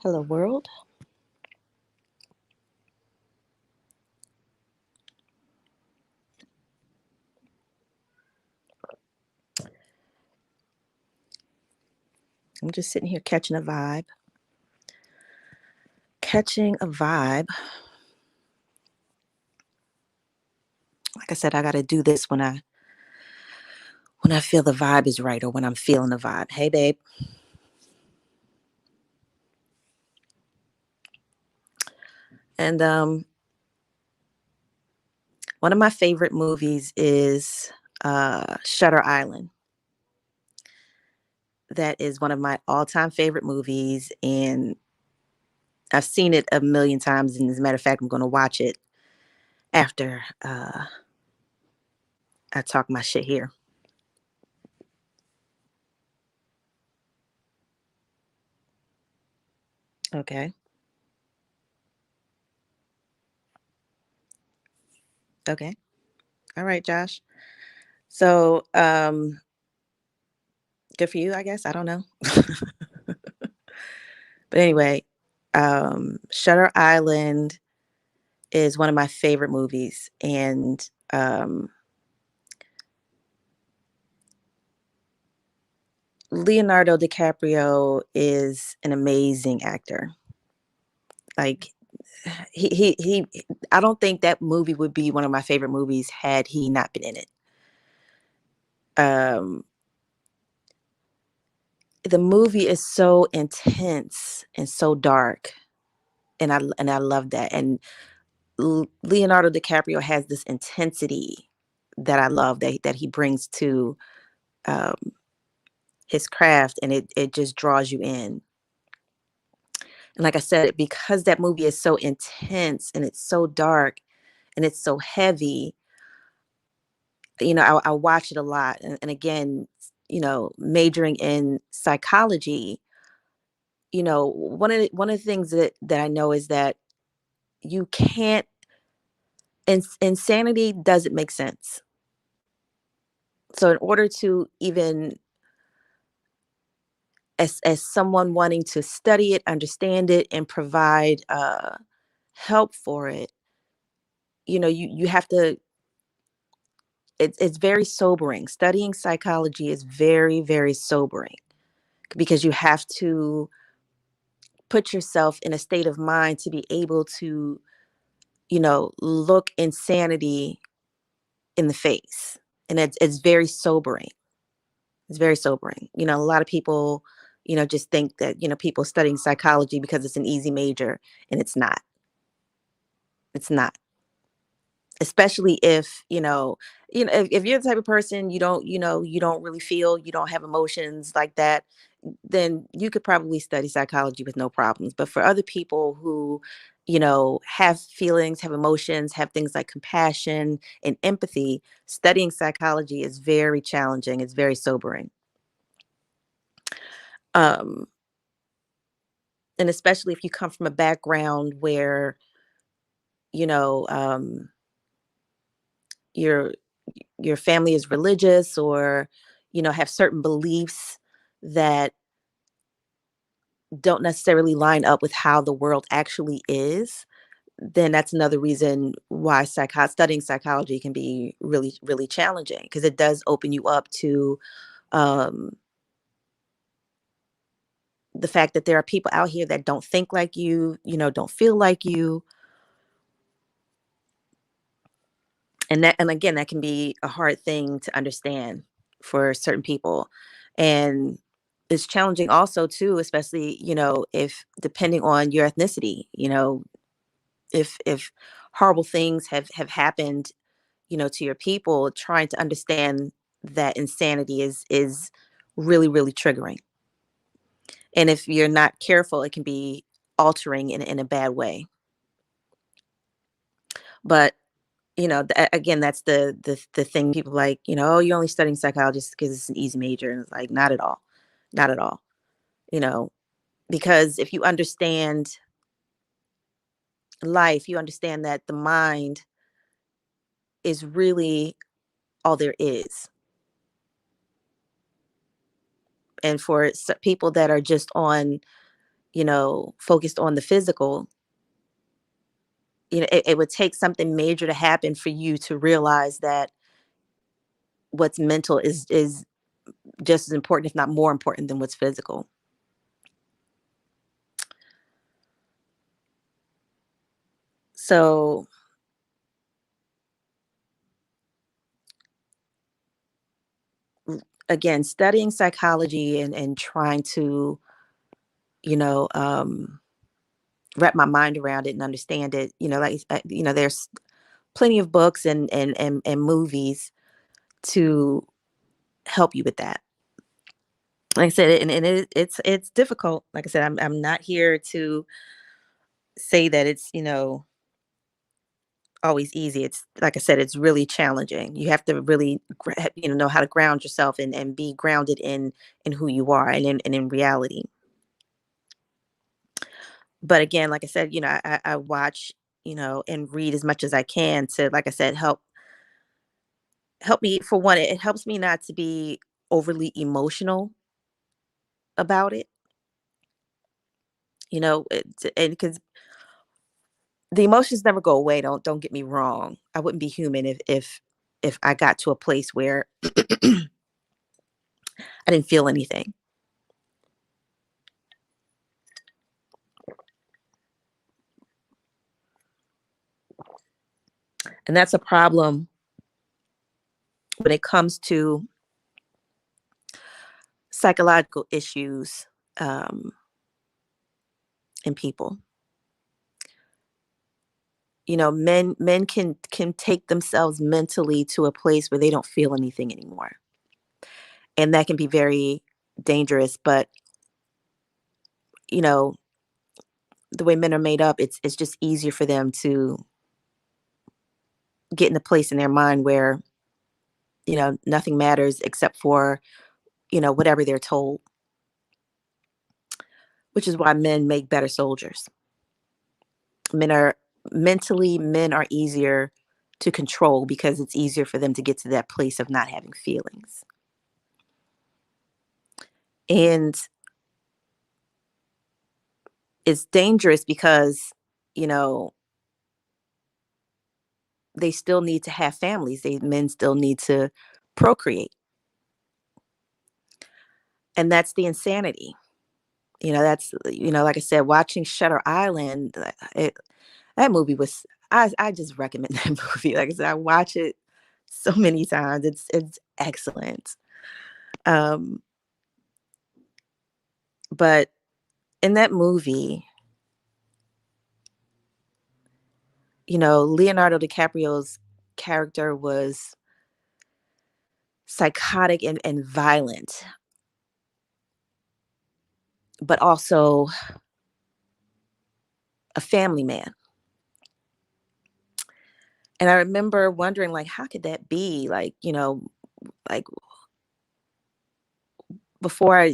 Hello, world. I'm just sitting here catching a vibe. Catching a vibe. Like I said, I got to do this when I feel the vibe is right or when I'm feeling the vibe. Hey, babe. And one of my favorite movies is Shutter Island. That is one of my all-time favorite movies, and I've seen it a million times. And as a matter of fact, I'm going to watch it after I talk my shit here. Okay. Okay. All right, Josh. So, good for you, I guess. I don't know. But anyway, Shutter Island is one of my favorite movies, and Leonardo DiCaprio is an amazing actor. Like he I don't think that movie would be one of my favorite movies had he not been in it. Um, the movie is so intense and so dark, and I love that. And Leonardo DiCaprio has this intensity that I love that he brings to um, his craft, and it just draws you in. And like I said, because that movie is so intense and it's so dark and it's so heavy, I watch it a lot. And again, majoring in psychology, one of the things that I know is that you can't insanity doesn't make sense. So in order to even as someone wanting to study it, understand it, and provide help for it, you have to. It's very sobering. Studying psychology is very, very sobering because you have to put yourself in a state of mind to be able to, look insanity in the face, and it's very sobering. It's very sobering. A lot of people, just think that people studying psychology because it's an easy major, and it's not. It's not. Especially if if you're the type of person you don't really feel, you don't have emotions like that, then you could probably study psychology with no problems. But for other people who have feelings, have emotions, have things like compassion and empathy, studying psychology is very challenging. It's very sobering. um and especially if you come from a background where you know your your family is religious, or have certain beliefs that don't necessarily line up with how the world actually is, then that's another reason why studying psychology can be really, really challenging, because it does open you up to um, the fact that there are people out here that don't think like don't feel like you. And again, that can be a hard thing to understand for certain people. And it's challenging also too, especially if depending on your ethnicity, if horrible things have happened to your people, trying to understand that insanity is really, really triggering. And if you're not careful, it can be altering in a bad way. But again, that's the thing. People like, oh, you're only studying psychology because it's an easy major, and it's like, not at all, not at all. You know, because if you understand life, you understand that the mind is really all there is. And for people that are just on focused on the physical, it would take something major to happen for you to realize that what's mental is just as important, if not more important, than what's physical. So again, studying psychology and trying to, you know, um, wrap my mind around it and understand it. There's plenty of books and movies to help you with that. Like I said, it's difficult. Like I said, I'm not here to say that it's always easy. It's like I said, it's really challenging. You have to really know how to ground yourself and be grounded in who you are and in reality. But again, like I said, I watch, and read as much as I can to, like I said, help me. For one, it helps me not to be overly emotional about it. And because the emotions never go away. Don't get me wrong. I wouldn't be human if I got to a place where I didn't feel anything. And that's a problem when it comes to psychological issues in people. Men can take themselves mentally to a place where they don't feel anything anymore, and that can be very dangerous. But you know, the way men are made up, it's just easier for them to get in a place in their mind where nothing matters except for whatever they're told, which is why men make better soldiers. Men are men are easier to control because it's easier for them to get to that place of not having feelings. And it's dangerous because, you know, they still need to have families. Men still need to procreate. And that's the insanity. Like I said, watching Shutter Island, that movie was, I just recommend that movie. Like I said, I watch it so many times. It's excellent. Um, but in that movie, Leonardo DiCaprio's character was psychotic and violent, but also a family man. And I remember wondering, like, how could that be? Like before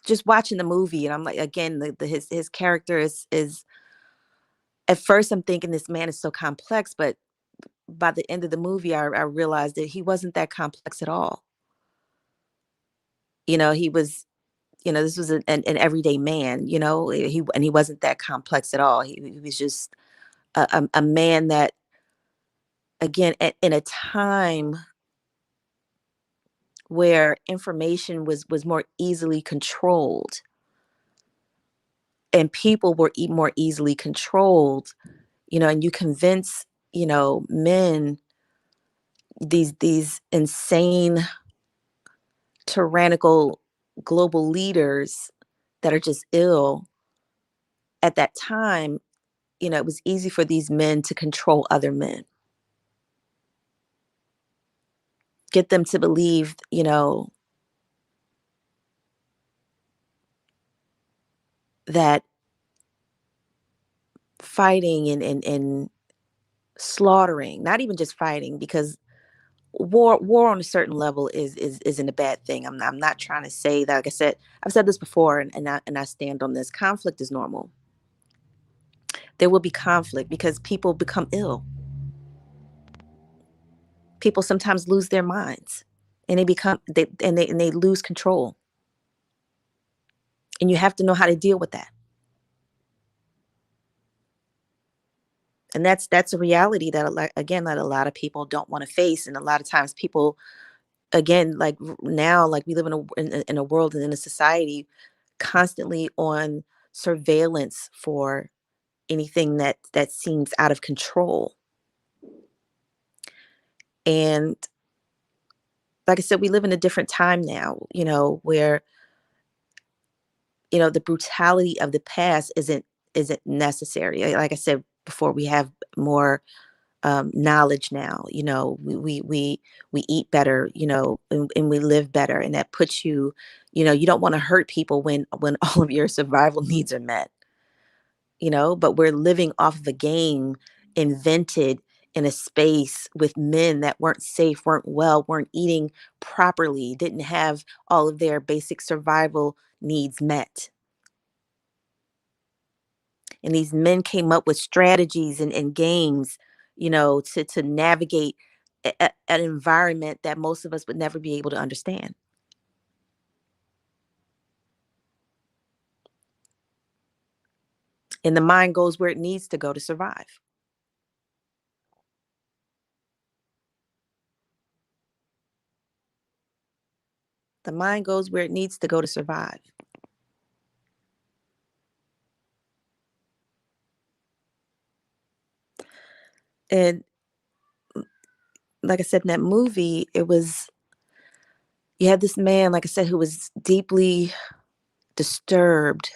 just watching the movie, and I'm like, again, his character is at first I'm thinking this man is so complex, but by the end of the movie, I realized that he wasn't that complex at all. He was, this was an everyday man. He wasn't that complex at all. He was just a man that, again, in a time where information was more easily controlled and people were more easily controlled, and you convince, men, these insane tyrannical global leaders that are just ill at that time, it was easy for these men to control other men, get them to believe, that fighting and slaughtering, not even just fighting, because war on a certain level isn't a bad thing. I'm not trying to say that. Like I said, I've said this before, and I stand on this. Conflict is normal. There will be conflict because people become ill. People sometimes lose their minds, and they lose control. And you have to know how to deal with that. And that's a reality that again, that a lot of people don't want to face. And a lot of times people, again, like now, like we live in in a world and in a society constantly on surveillance for anything that seems out of control. And like I said, we live in a different time now, where, the brutality of the past isn't necessary. Like I said before, we have more knowledge now. We eat better, and we live better, and that puts you, you don't want to hurt people when all of your survival needs are met. But we're living off of a game invented in a space with men that weren't safe, weren't well, weren't eating properly, didn't have all of their basic survival needs met. And these men came up with strategies and games, to navigate an environment that most of us would never be able to understand. And the mind goes where it needs to go to survive. The mind goes where it needs to go to survive. And like I said, in that movie, you had this man, like I said, who was deeply disturbed,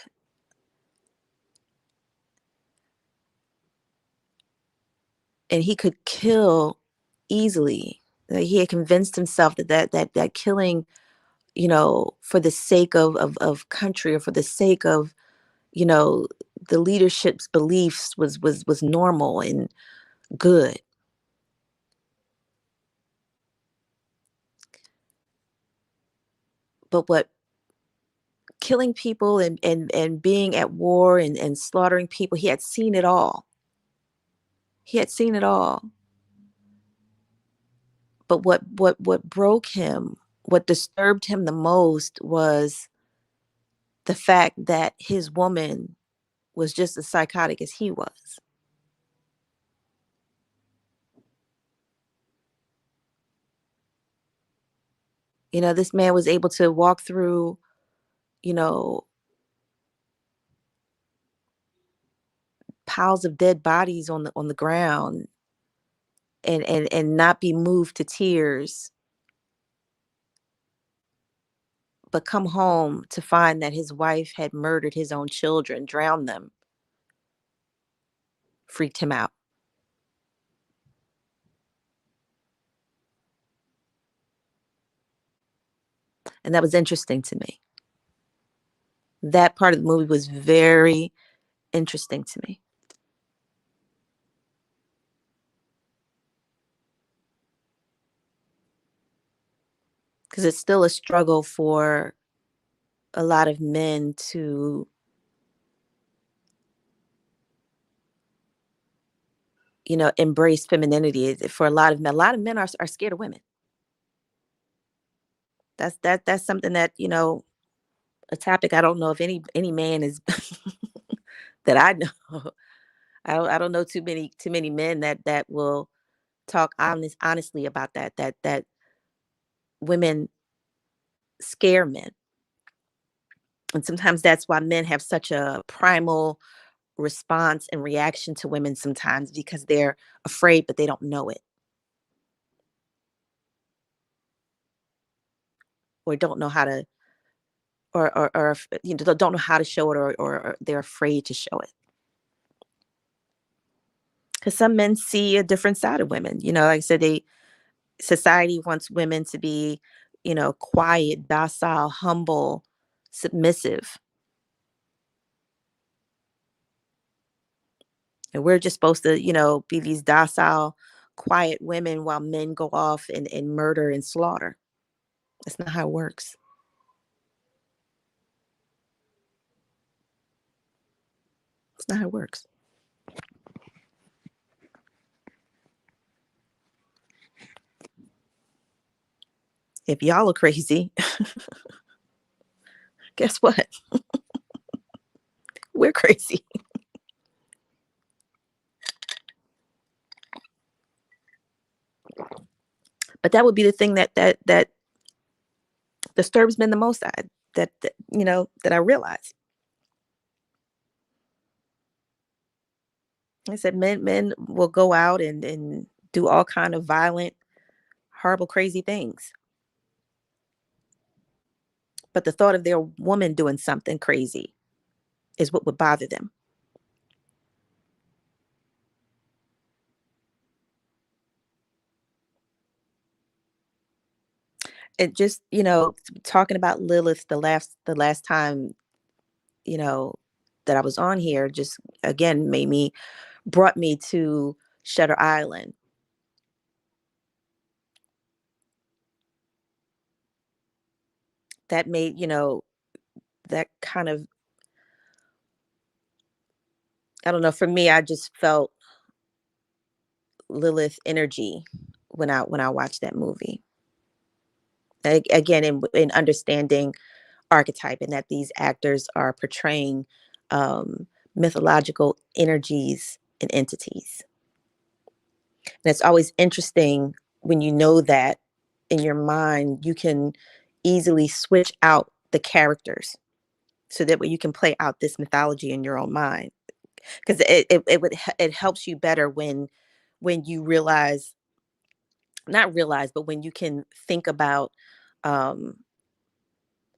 and he could kill easily. Like, he had convinced himself that killing, for the sake of country, or for the sake of, you know, the leadership's beliefs was normal and good. But what killing people and being at war and slaughtering people, he had seen it all. He had seen it all. But what broke him, what disturbed him the most was the fact that his woman was just as psychotic as he was. This man was able to walk through, you know, piles of dead bodies on the ground, and not be moved to tears, but come home to find that his wife had murdered his own children, drowned them, freaked him out. And that was interesting to me. That part of the movie was very interesting to me, because it's still a struggle for a lot of men to, embrace femininity. For a lot of men are scared of women. That's something that, a topic I don't know if any man is that I know. I don't know too many men that will talk honestly about that women scare men. And sometimes that's why men have such a primal response and reaction to women sometimes, because they're afraid but they don't know it, or don't know how to, or don't know how to show it, or they're afraid to show it. Because some men see a different side of women. Like I said, society wants women to be, quiet, docile, humble, submissive. And we're just supposed to, be these docile, quiet women while men go off and murder and slaughter. That's not how it works. It's not how it works. If y'all are crazy, guess what? We're crazy. But that would be the thing that disturbs men the most. That I realize. I said men will go out and do all kind of violent, horrible, crazy things. But the thought of their woman doing something crazy is what would bother them. It just, talking about Lilith the last time, you know, that I was on here, just again brought me to Shutter Island. That made, that kind of, I don't know, for me, I just felt Lilith energy when I watched that movie. Again, in understanding archetype, and that these actors are portraying mythological energies and entities. And it's always interesting when you know that in your mind, you can easily switch out the characters so that way you can play out this mythology in your own mind. Because it helps you better when you realize, not realize, but when you can think about um,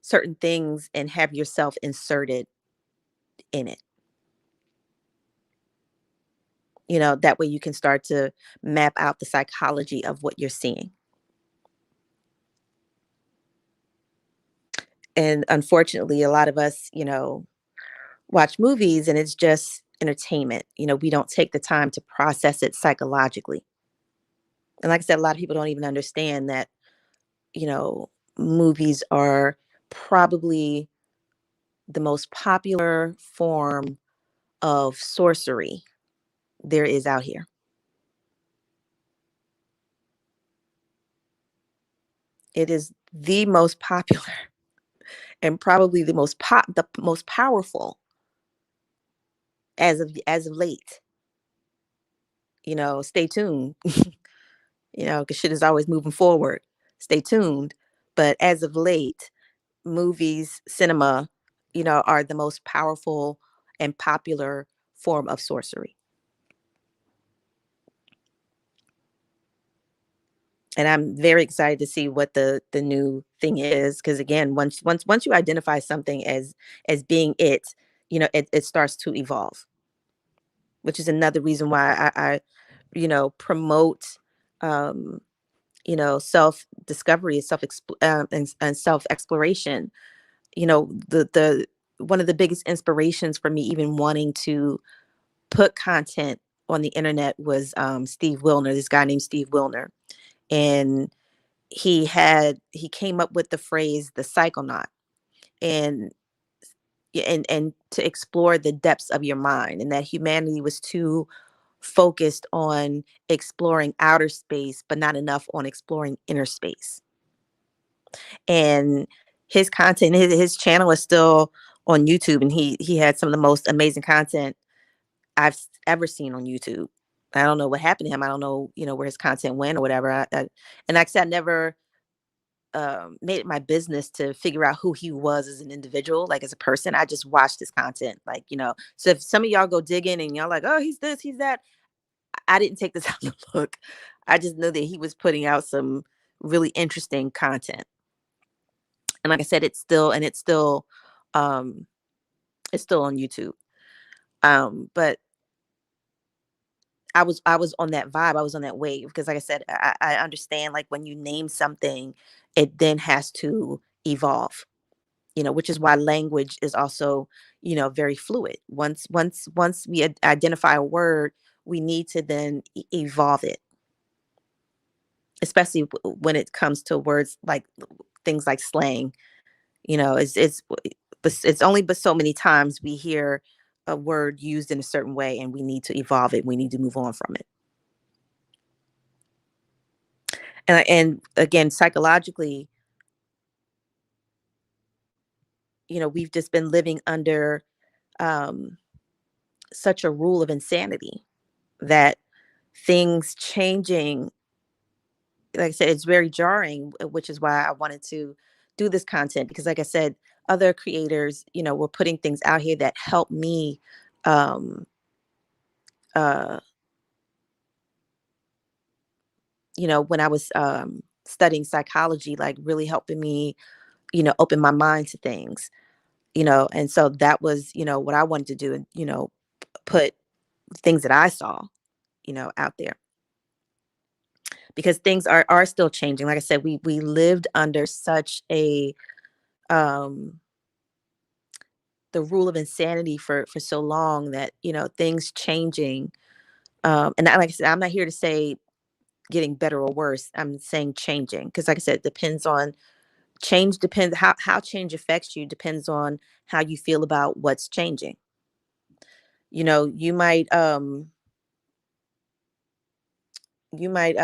certain things and have yourself inserted in it. That way you can start to map out the psychology of what you're seeing. And unfortunately, a lot of us, watch movies and it's just entertainment. We don't take the time to process it psychologically. And like I said, a lot of people don't even understand that, you know, movies are probably the most popular form of sorcery there is out here. It is the most popular and probably the most powerful as of late. Stay tuned. Because shit is always moving forward. Stay tuned. But as of late, movies, cinema, are the most powerful and popular form of sorcery. And I'm very excited to see what the new thing is, because again, once you identify something as being it, it starts to evolve, which is another reason why I promote um, self discovery, and self exploration. The one of the biggest inspirations for me even wanting to put content on the internet was Steve Wilner, this guy named Steve Wilner. And he came up with the phrase the psychonaut, and and to explore the depths of your mind, and that humanity was too focused on exploring outer space but not enough on exploring inner space. And his content, his channel is still on YouTube, and he had some of the most amazing content ever seen on YouTube. I don't know what happened to him. I don't know, where his content went or whatever. And like I said, I never made it my business to figure out who he was as an individual, like as a person. I just watched his content, like, So if some of y'all go digging and y'all like, oh, he's this, he's that, I didn't take this out to look. I just know that he was putting out some really interesting content. And like I said, um, it's still on YouTube. But I was on that vibe. I was on that wave because, like I said, I understand, like, when you name something, it then has to evolve. Which is why language is also, very fluid. Once we identify a word, we need to then evolve it, especially when it comes to words like things like slang. It's only but so many times we hear a word used in a certain way, and we need to evolve it. We need to move on from it. And again, psychologically, we've just been living under um, such a rule of insanity that things changing like I said, it's very jarring, which is why I wanted to do this content because, like I said, other creators, were putting things out here that help me, um, uh, when I was studying psychology, like really helping me, open my mind to things, and so that was, what I wanted to do, and put things that I saw, out there because things are still changing. Like I said, we lived under such a um the rule of insanity for so long that things changing, and like I said, I'm not here to say getting better or worse. I'm saying changing because, like I said, it depends on change. Depends how change affects you depends on how you feel about what's changing. You might you might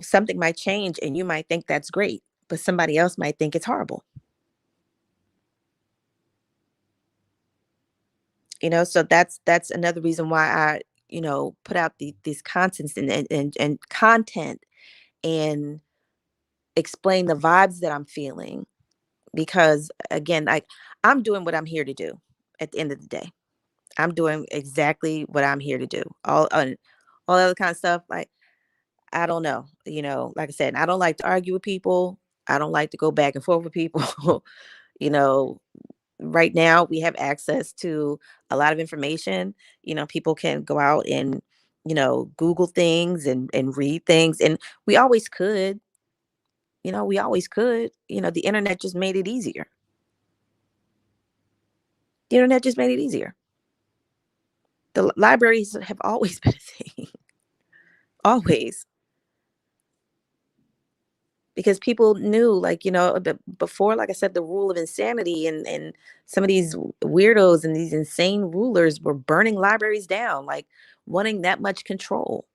something might change and you might think that's great, but somebody else might think it's horrible. So that's another reason why I put out these contents and content and explain the vibes that I'm feeling because again, I'm doing what I'm here to do. At the end of the day, I'm doing exactly what I'm here to do. All other kind of stuff, like, I don't know, like I said, I don't like to argue with people. I don't like to go back and forth with people. you know right now we have access to a lot of information. People can go out and Google things and read things, and we always could. The internet just made it easier. The internet just made it easier. The libraries have always been a thing. Always. Because people knew, like, before, like I said, the rule of insanity, and some of these weirdos and these insane rulers were burning libraries down, like wanting that much control.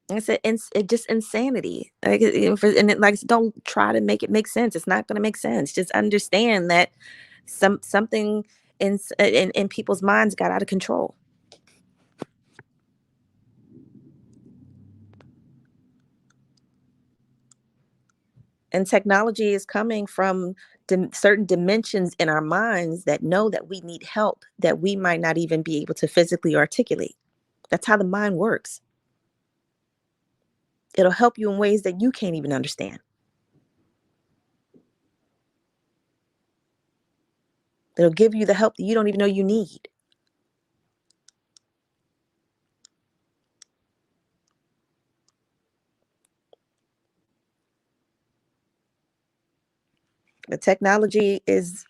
Like I said, it just insanity. Like, and it, like, don't try to make it make sense. It's not going to make sense. Just understand that something in people's minds got out of control. And technology is coming from certain dimensions in our minds that know that we need help that we might not even be able to physically articulate. That's how the mind works. It'll help you in ways that you can't even understand. It'll give you the help that you don't even know you need. The technology is,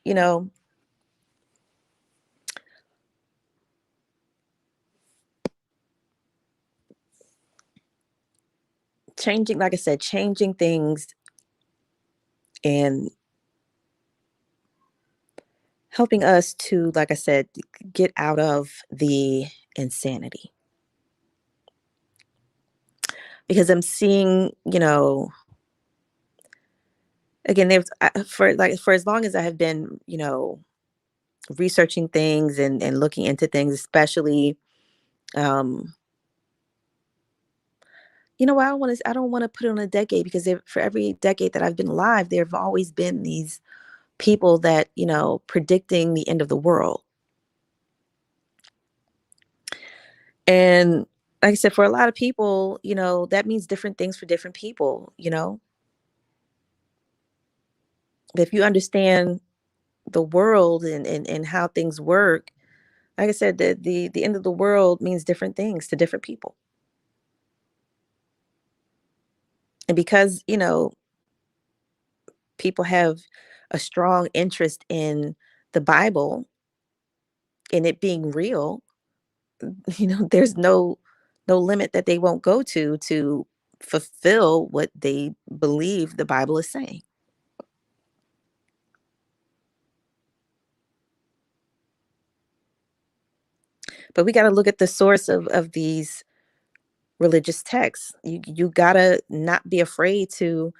changing, like I said, changing things and helping us to, like I said, get out of the insanity. Because I'm seeing, again, there's for as long as I have been, researching things and looking into things, especially, um, I don't want to put it on a decade because for every decade that I've been alive, there have always been these people that predicting the end of the world. And like I said, for a lot of people, that means different things for different people. If you understand the world and how things work, like I said, the end of the world means different things to different people. And because, people have a strong interest in the Bible and it being real, there's no limit that they won't go to fulfill what they believe the Bible is saying. But we got to look at the source of these religious texts. You gotta not be afraid to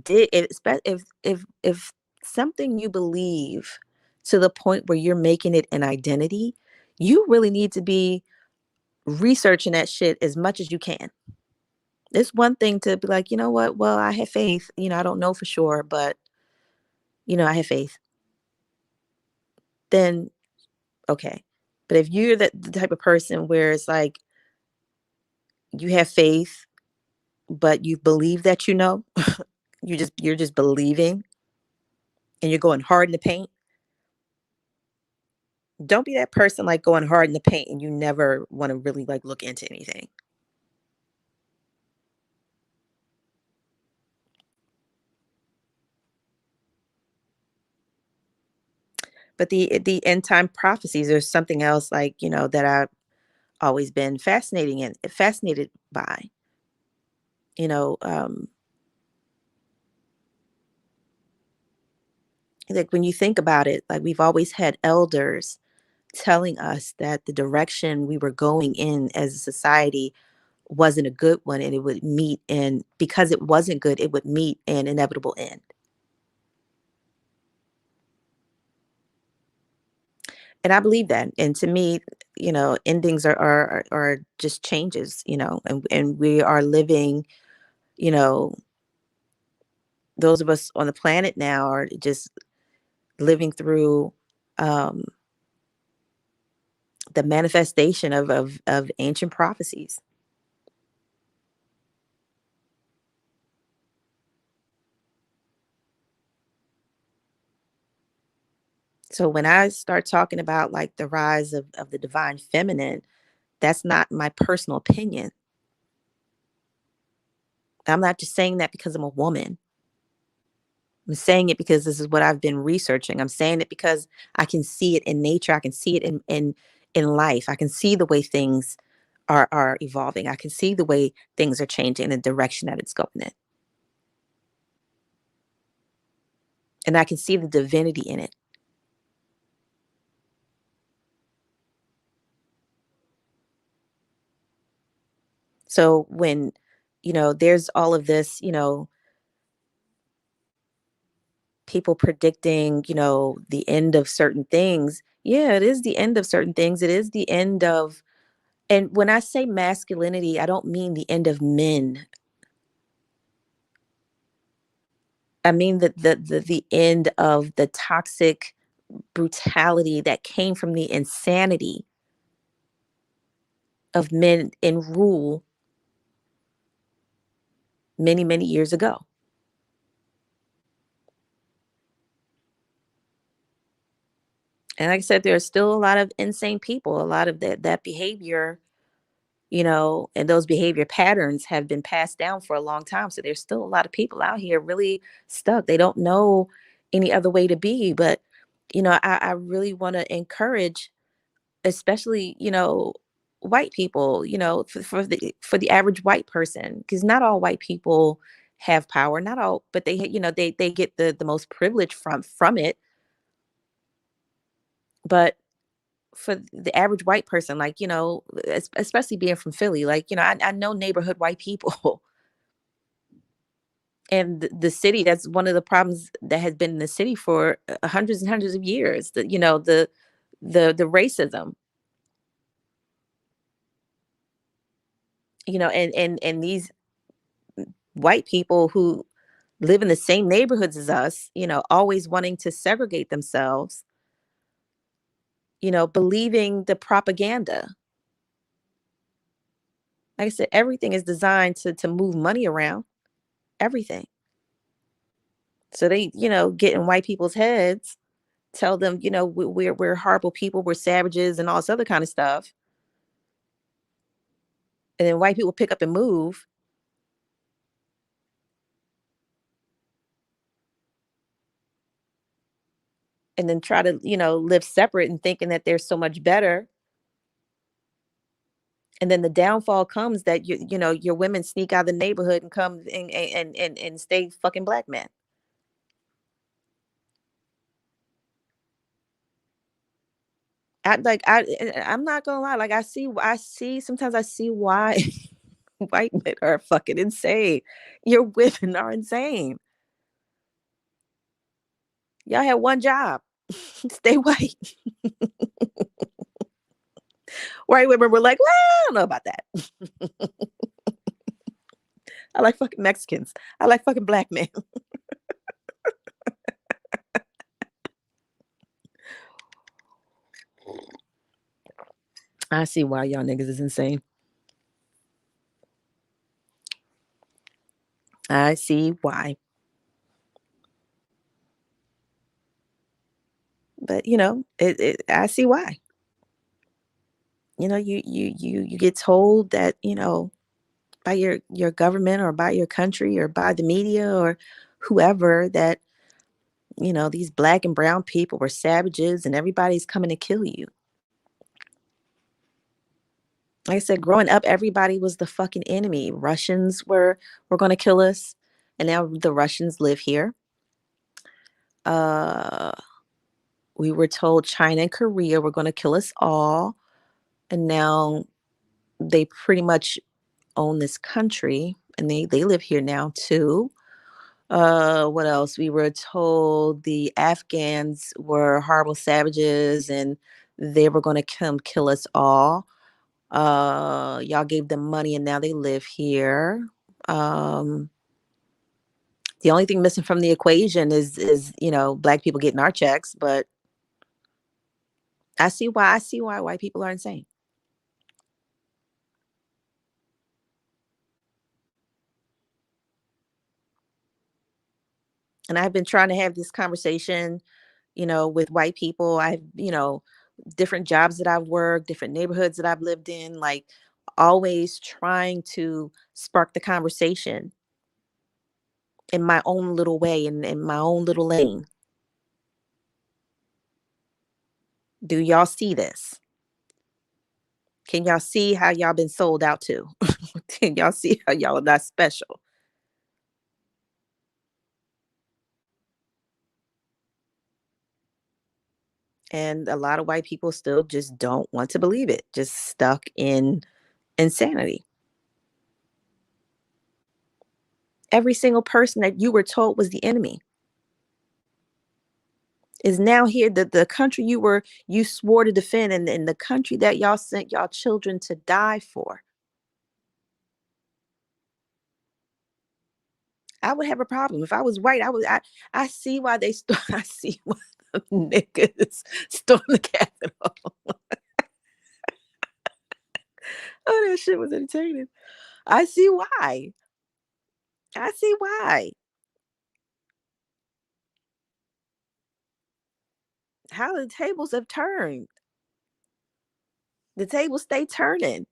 dig if something you believe to the point where you're making it an identity, you really need to be researching that shit as much as you can. It's one thing to be like, you know what? Well, I have faith. I don't know for sure, but I have faith. Then okay. But if you're the type of person where it's like you have faith, but you believe that you're just believing and you're going hard in the paint, don't be that person like going hard in the paint and you never want to really like look into anything. But the end time prophecies, there's something else like, that I've always been fascinated by. You know, um, like when you think about it, like we've always had elders telling us that the direction we were going in as a society wasn't a good one and it would meet and because it wasn't good, it would meet an inevitable end. And I believe that. And to me, endings are just changes, and we are living, you know, those of us on the planet now are just living through um the manifestation of ancient prophecies. So when I start talking about like the rise of the divine feminine, that's not my personal opinion. I'm not just saying that because I'm a woman. I'm saying it because this is what I've been researching. I'm saying it because I can see it in nature. I can see it in life. I can see the way things are evolving. I can see the way things are changing in the direction that it's going in. And I can see the divinity in it. So when, there's all of this, people predicting, the end of certain things. Yeah, it is the end of certain things. It is the end of, and when I say masculinity, I don't mean the end of men. I mean the end of the toxic brutality that came from the insanity of men in rule many, many years ago. And like I said, there's still a lot of insane people, a lot of that behavior, and those behavior patterns have been passed down for a long time. So there's still a lot of people out here really stuck. They don't know any other way to be. But, I really want to encourage, especially, white people, for the average white person, because not all white people have power, not all, but they get the most privilege from it. But for the average white person, like, especially being from Philly, like, I know neighborhood white people. And the city, that's one of the problems that has been in the city for hundreds and hundreds of years. The racism, and these white people who live in the same neighborhoods as us, always wanting to segregate themselves, believing the propaganda. Like I said, everything is designed to move money around, everything. So they, get in white people's heads, tell them, we're horrible people, we're savages, and all this other kind of stuff. And then white people pick up and move, and then try to, live separate and thinking that they're so much better. And then the downfall comes that your women sneak out of the neighborhood and come and stay fucking black men. I'm not gonna lie. Like I see sometimes I see why white men are fucking insane. Your women are insane. Y'all have one job. Stay white. White women were like, well, I don't know about that. I like fucking Mexicans. I like fucking black men. I see why y'all niggas is insane. I see why. But I see why. You get told that, by your government or by your country or by the media or whoever that, these black and brown people were savages and everybody's coming to kill you. Like I said, growing up, everybody was the fucking enemy. Russians were going to kill us, and now the Russians live here. Uh, we were told China and Korea were going to kill us all, and now they pretty much own this country, and they live here now too. What else? We were told the Afghans were horrible savages, and they were going to come kill us all. Y'all gave them money and now they live here. um the only thing missing from the equation is black people getting our checks, but I see why white people are insane. And I've been trying to have this conversation, with white people. I've, different jobs that I've worked, different neighborhoods that I've lived in, like always trying to spark the conversation in my own little way, in my own little lane. Do y'all see this? Can y'all see how y'all been sold out to? Can y'all see how y'all are not special? And a lot of white people still just don't want to believe it, just stuck in insanity. Every single person that you were told was the enemy is now here. The country you swore to defend, and the country that y'all sent y'all children to die for. I would have a problem if I was white. I see why I see why the niggas stormed the Capitol. Oh, that shit was entertaining. I see why. I see why. How the tables have turned. The tables stay turning.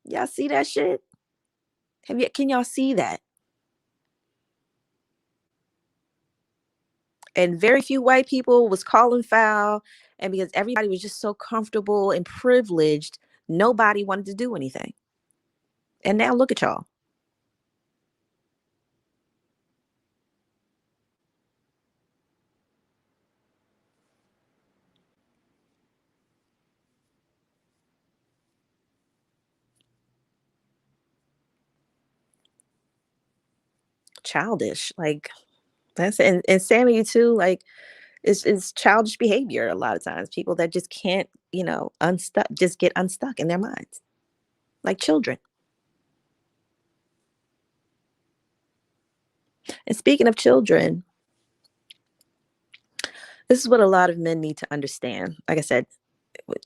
Y'all see that shit? Can y'all see that? And very few white people was calling foul. And because everybody was just so comfortable and privileged, nobody wanted to do anything. And now look at y'all. Childish. Like that's and insanity too. Like it's childish behavior a lot of times. People that just can't, unstuck, just get unstuck in their minds. Like children. And speaking of children, this is what a lot of men need to understand. Like I said,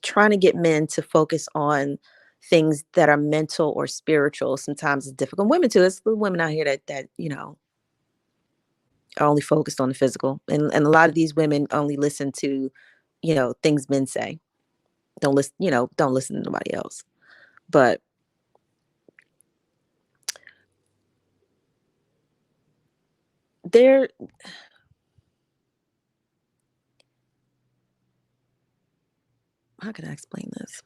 trying to get men to focus on things that are mental or spiritual sometimes is difficult. Women too. It's the women out here that are only focused on the physical. And a lot of these women only listen to, things men say. Don't listen to nobody else. But they're how can I explain this?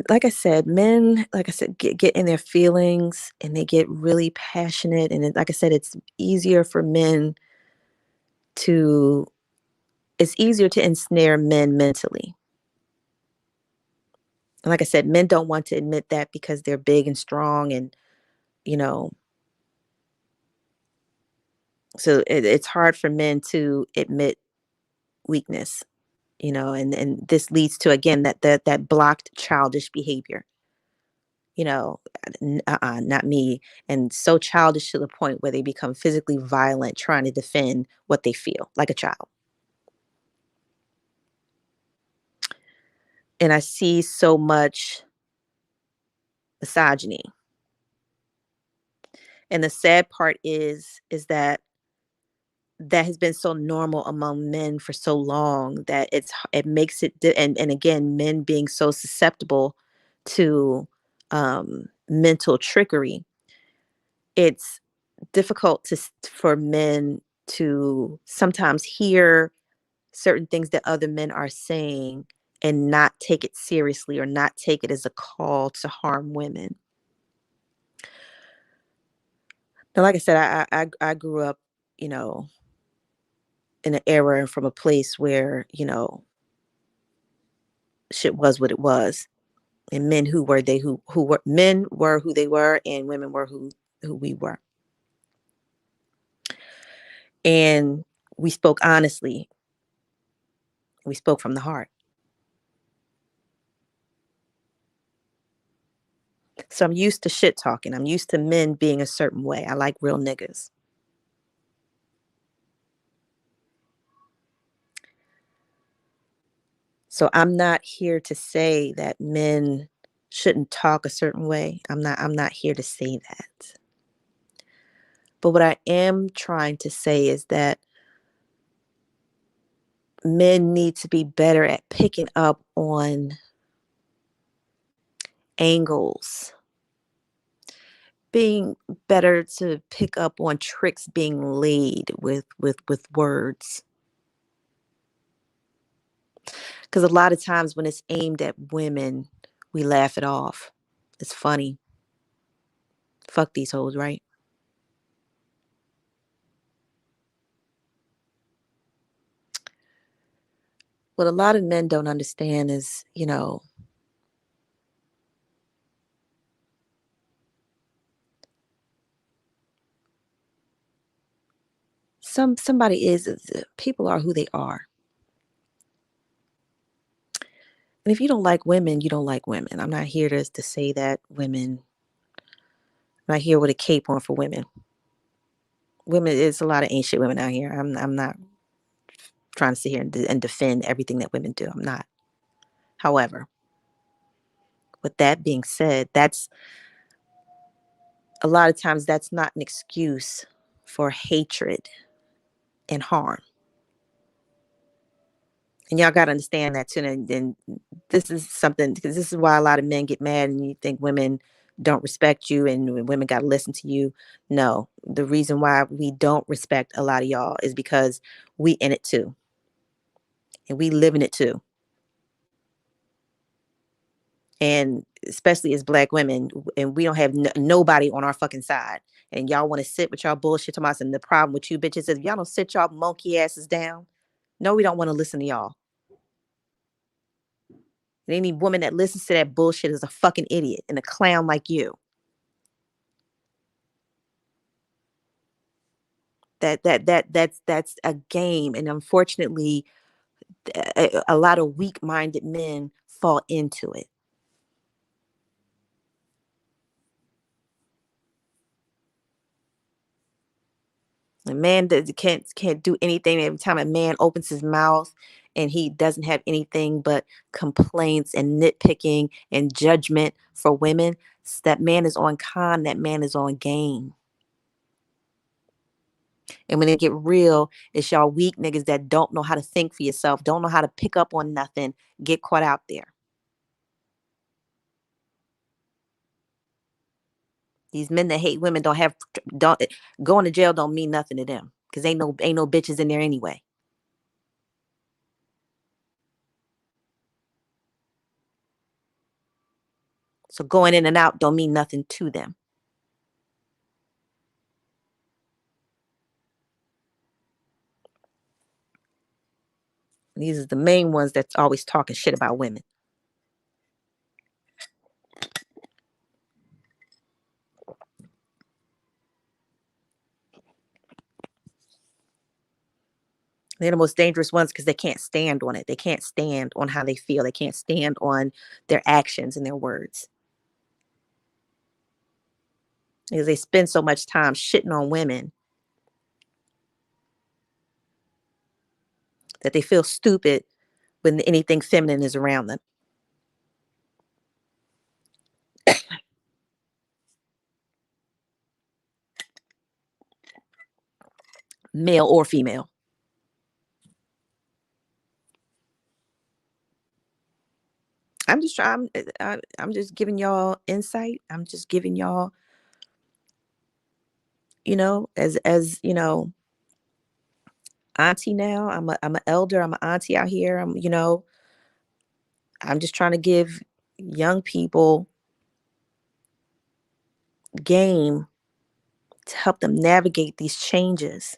Like I said, men, like I said, get in their feelings and they get really passionate. And like I said, easier for men to, it's easier to ensnare men mentally. And like I said, men don't want to admit that because they're big and strong and, you know, so it's hard for men to admit weakness, and this leads to, again, that blocked childish behavior, you know, not me. And so childish to the point where they become physically violent trying to defend what they feel like a child. And I see so much misogyny. And the sad part is that has been so normal among men for so long that it makes it and again, men being so susceptible to mental trickery. It's difficult for men to sometimes hear certain things that other men are saying and not take it seriously or not take it as a call to harm women. Now, like I said, I grew up, you know, in an era and from a place where, shit was what it was. And men who were men were who they were, and women were who we were. And we spoke honestly. We spoke from the heart. So I'm used to shit talking. I'm used to men being a certain way. I like real niggas. So I'm not here to say that men shouldn't talk a certain way. I'm not here to say that. But what I am trying to say is that men need to be better at picking up on angles, being better to pick up on tricks being laid with words. Because a lot of times when it's aimed at women, we laugh it off. It's funny. Fuck these hoes, right? What a lot of men don't understand is, somebody people are who they are. And if you don't like women, you don't like women. I'm not here to say that I'm not here with a cape on for women. Women, it's a lot of ain't shit women out here. I'm not trying to sit here and defend everything that women do. I'm not. However, with that being said, that's a lot of times that's not an excuse for hatred and harm. And y'all got to understand that too. And this is something, because this is why a lot of men get mad and you think women don't respect you and women got to listen to you. No, the reason why we don't respect a lot of y'all is because we in it too. And we live in it too. And especially as black women, and we don't have nobody on our fucking side. And y'all want to sit with y'all bullshit to us. And the problem with you bitches is y'all don't sit y'all monkey asses down. No, we don't want to listen to y'all. And any woman that listens to that bullshit is a fucking idiot and a clown like you. That's a game, and unfortunately, a lot of weak-minded men fall into it. A man that can't do anything. Every time a man opens his mouth and he doesn't have anything but complaints and nitpicking and judgment for women, that man is on con. That man is on game. And when they get real, it's y'all weak niggas that don't know how to think for yourself, don't know how to pick up on nothing, get caught out there. These men that hate women don't going to jail don't mean nothing to them because ain't no bitches in there anyway. So going in and out don't mean nothing to them. These are the main ones that's always talking shit about women. They're the most dangerous ones because they can't stand on it. They can't stand on how they feel. They can't stand on their actions and their words because they spend so much time shitting on women that they feel stupid when anything feminine is around them, male or female. I'm just trying. I'm just giving y'all insight. I'm just giving y'all, as auntie now. I'm an elder. I'm an auntie out here. I'm just trying to give young people game to help them navigate these changes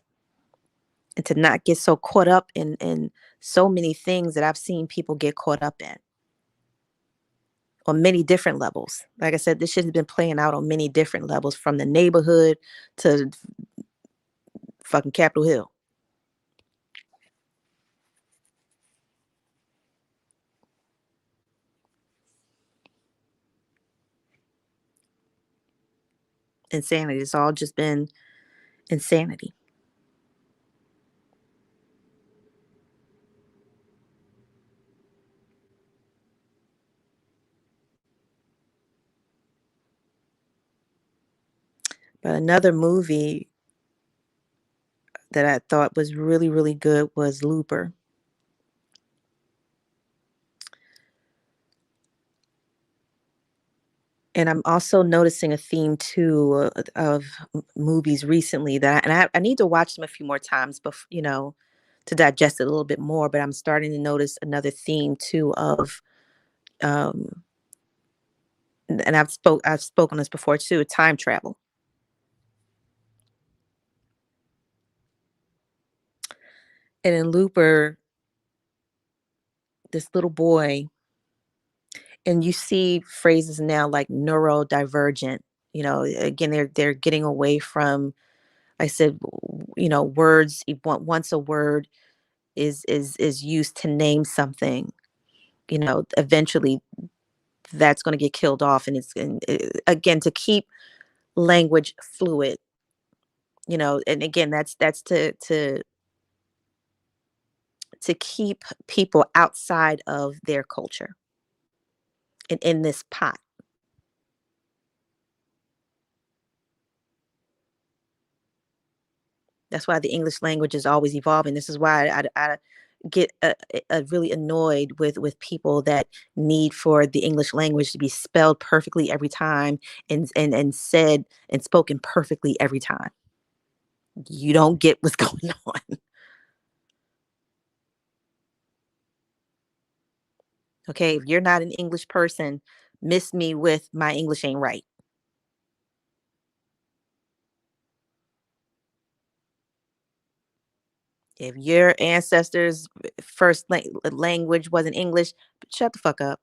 and to not get so caught up in so many things that I've seen people get caught up in on many different levels. Like I said, this shit has been playing out on many different levels, from the neighborhood to fucking Capitol Hill. Insanity. It's all just been insanity. But another movie that I thought was really, really good was Looper. And I'm also noticing a theme too of movies recently I need to watch them a few more times, but to digest it a little bit more. But I'm starting to notice another theme too of, um, and I've spoken this before too, time travel. And in Looper, this little boy, and you see phrases now like neurodivergent. Again, they're getting away from. I said, words. Once a word is used to name something, eventually that's going to get killed off, again, to keep language fluid, and again, that's to keep people outside of their culture and in this pot. That's why the English language is always evolving. This is why I get really annoyed with people that need for the English language to be spelled perfectly every time, and said and spoken perfectly every time. You don't get what's going on. Okay, if you're not an English person, miss me with my English ain't right. If your ancestors' first language wasn't English, shut the fuck up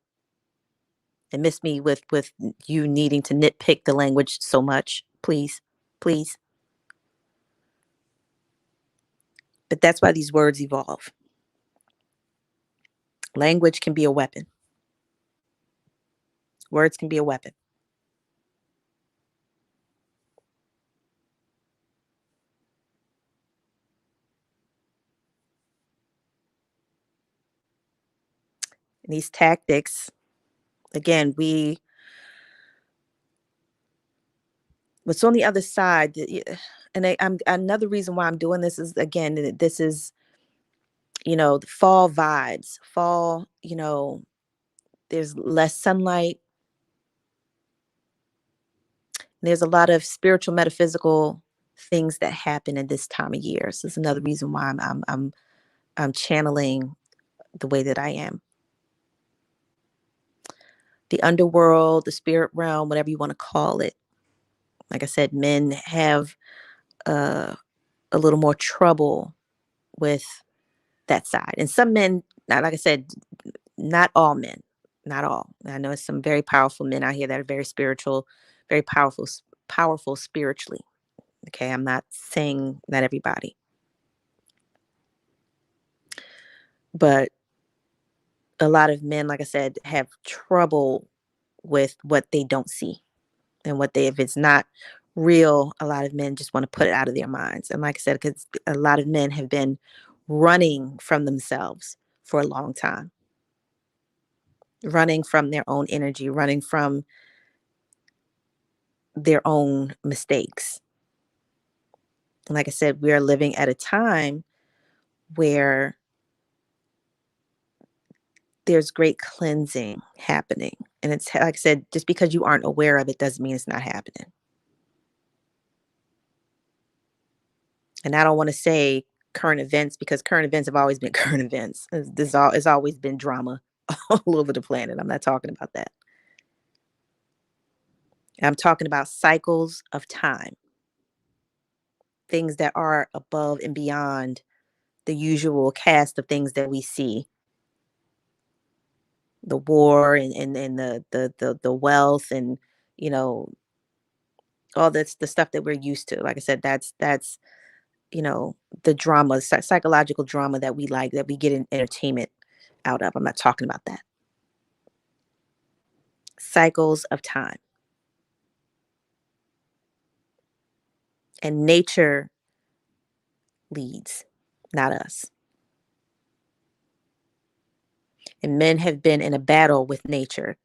and miss me with you needing to nitpick the language so much. Please, please. But that's why these words evolve. Language can be a weapon. Words can be a weapon. And these tactics, again, what's on the other side, and I'm another reason why I'm doing this is, again, this is, the fall vibes. Fall, there's less sunlight. There's a lot of spiritual, metaphysical things that happen in this time of year. So it's another reason why I'm channeling the way that I am. The underworld, the spirit realm, whatever you want to call it. Like I said, men have uh, a little more trouble with that side, and some men, like I said, not all men, not all. I know some very powerful men out here that are very spiritual, very powerful spiritually. Okay, I'm not saying not everybody. But a lot of men, like I said, have trouble with what they don't see, and what they, if it's not real, a lot of men just want to put it out of their minds. And like I said, because a lot of men have been running from themselves for a long time, running from their own energy, running from their own mistakes. And like I said, we are living at a time where there's great cleansing happening. And it's like I said, just because you aren't aware of it doesn't mean it's not happening. And I don't want to say current events, because current events have always been current events. It's always been drama all over the planet. I'm not talking about that. I'm talking about cycles of time, things that are above and beyond the usual cast of things that we see, the war, and the wealth, and you know all that's the stuff that we're used to. Like I said, that's you know the drama, psychological drama that we like, that we get in entertainment out of. I'm not talking about that. Cycles of time. And nature leads, not us. And men have been in a battle with nature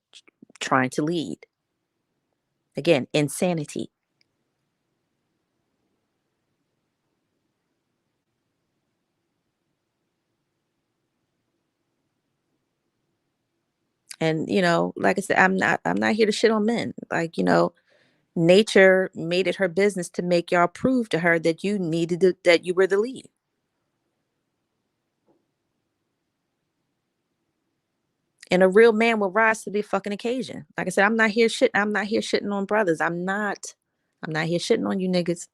trying to lead. Again, insanity. And like I said, I'm not here to shit on men. Like, nature made it her business to make y'all prove to her that that you were the lead. And a real man will rise to the fucking occasion. Like I said, I'm not here shitting on brothers. I'm not here shitting on you niggas.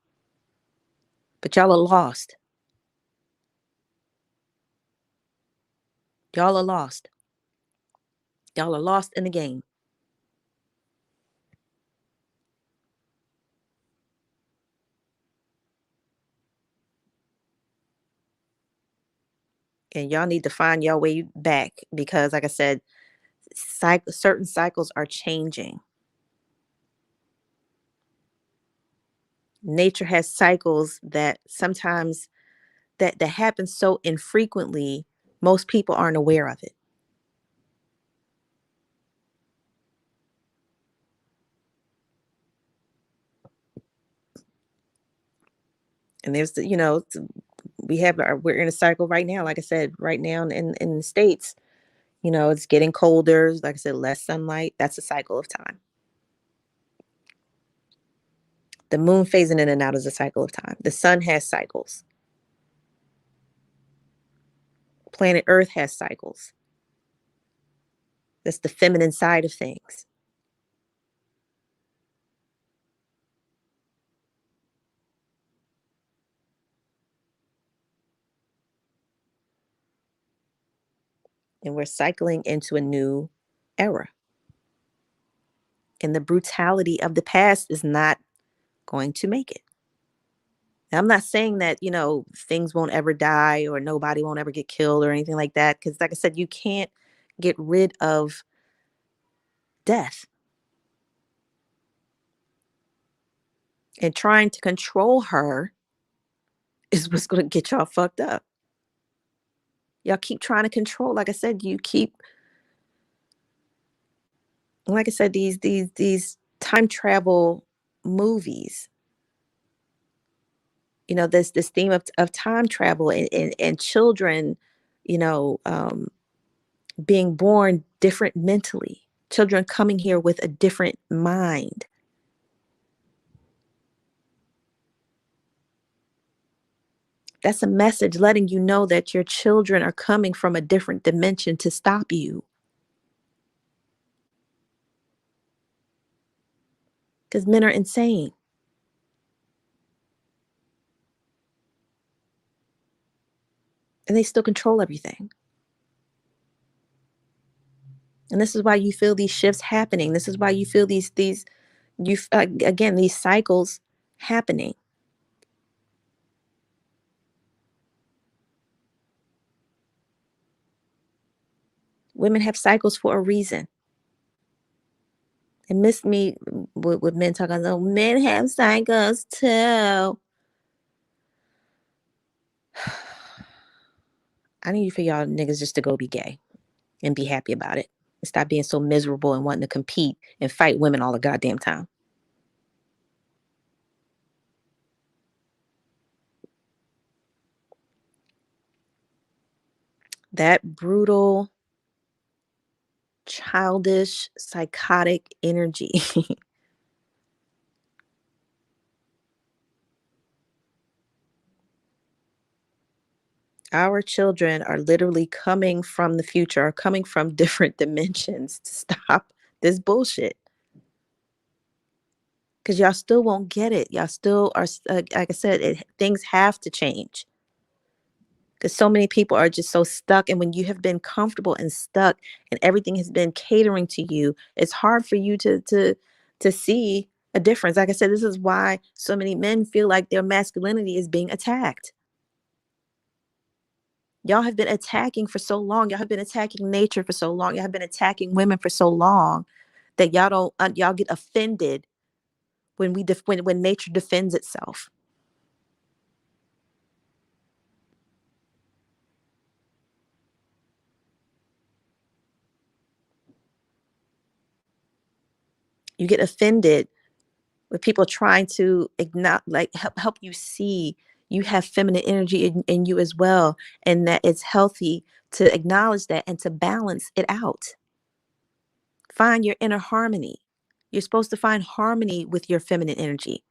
But y'all are lost. Y'all are lost. Y'all are lost in the game. And y'all need to find your way back, because like I said, certain cycles are changing. Nature has cycles that sometimes that happen so infrequently, most people aren't aware of it. And there's we're in a cycle right now. Like I said, right now in the States, it's getting colder. Like I said, less sunlight. That's a cycle of time. The moon phasing in and out is a cycle of time. The sun has cycles. Planet Earth has cycles. That's the feminine side of things. And we're cycling into a new era. And the brutality of the past is not going to make it. Now, I'm not saying that, things won't ever die or nobody won't ever get killed or anything like that. Because, like I said, you can't get rid of death. And trying to control her is what's going to get y'all fucked up. Y'all keep trying to control. Like I said, like I said, these time travel movies, this theme of time travel, and children, you know, um, being born different mentally, children coming here with a different mind. That's a message letting you know that your children are coming from a different dimension to stop you, because men are insane and they still control everything. And this is why you feel these shifts happening. This is why you feel again, these cycles happening. Women have cycles for a reason. And miss me with men talking, oh, men have cycles too. I need for y'all niggas just to go be gay and be happy about it. And stop being so miserable and wanting to compete and fight women all the goddamn time. That brutal, childish, psychotic energy. Our children are literally coming from the future, are coming from different dimensions to stop this bullshit. Because y'all still won't get it. Y'all still are, like I said, things have to change. Because so many people are just so stuck. And when you have been comfortable and stuck and everything has been catering to you, it's hard for you to see a difference. Like I said, this is why so many men feel like their masculinity is being attacked. Y'all have been attacking for so long. Y'all have been attacking nature for so long. Y'all have been attacking women for so long that y'all don't y'all get offended when when nature defends itself. You get offended with people trying to ignore, like help you see you have feminine energy in you as well, and that it's healthy to acknowledge that and to balance it out. Find your inner harmony. You're supposed to find harmony with your feminine energy.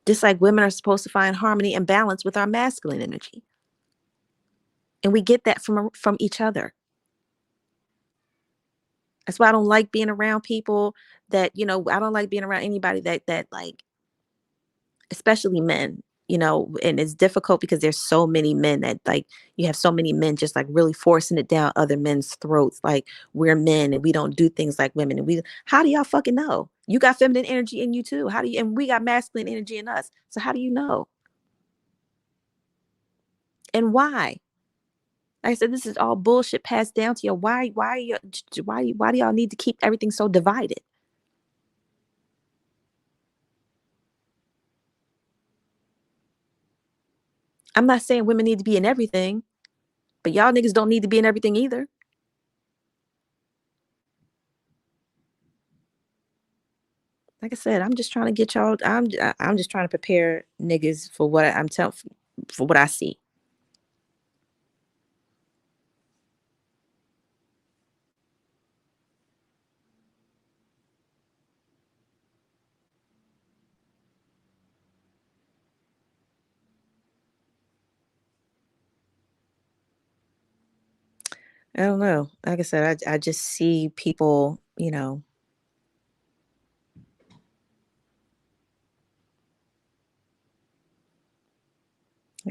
Just like women are supposed to find harmony and balance with our masculine energy. And we get that from each other. That's why I don't like being around people that, I don't like being around anybody that like, especially men, and it's difficult because there's so many men that like you have so many men just like really forcing it down other men's throats. Like we're men and we don't do things like women. And how do y'all fucking know? You got feminine energy in you too. And we got masculine energy in us. So how do you know? And why? Like I said, this is all bullshit passed down to you. Why do y'all need to keep everything so divided? I'm not saying women need to be in everything, but y'all niggas don't need to be in everything either. Like I said, I'm just trying to get y'all. I'm just trying to prepare niggas for what I'm telling for what I see. I don't know. Like I said, I just see people. Like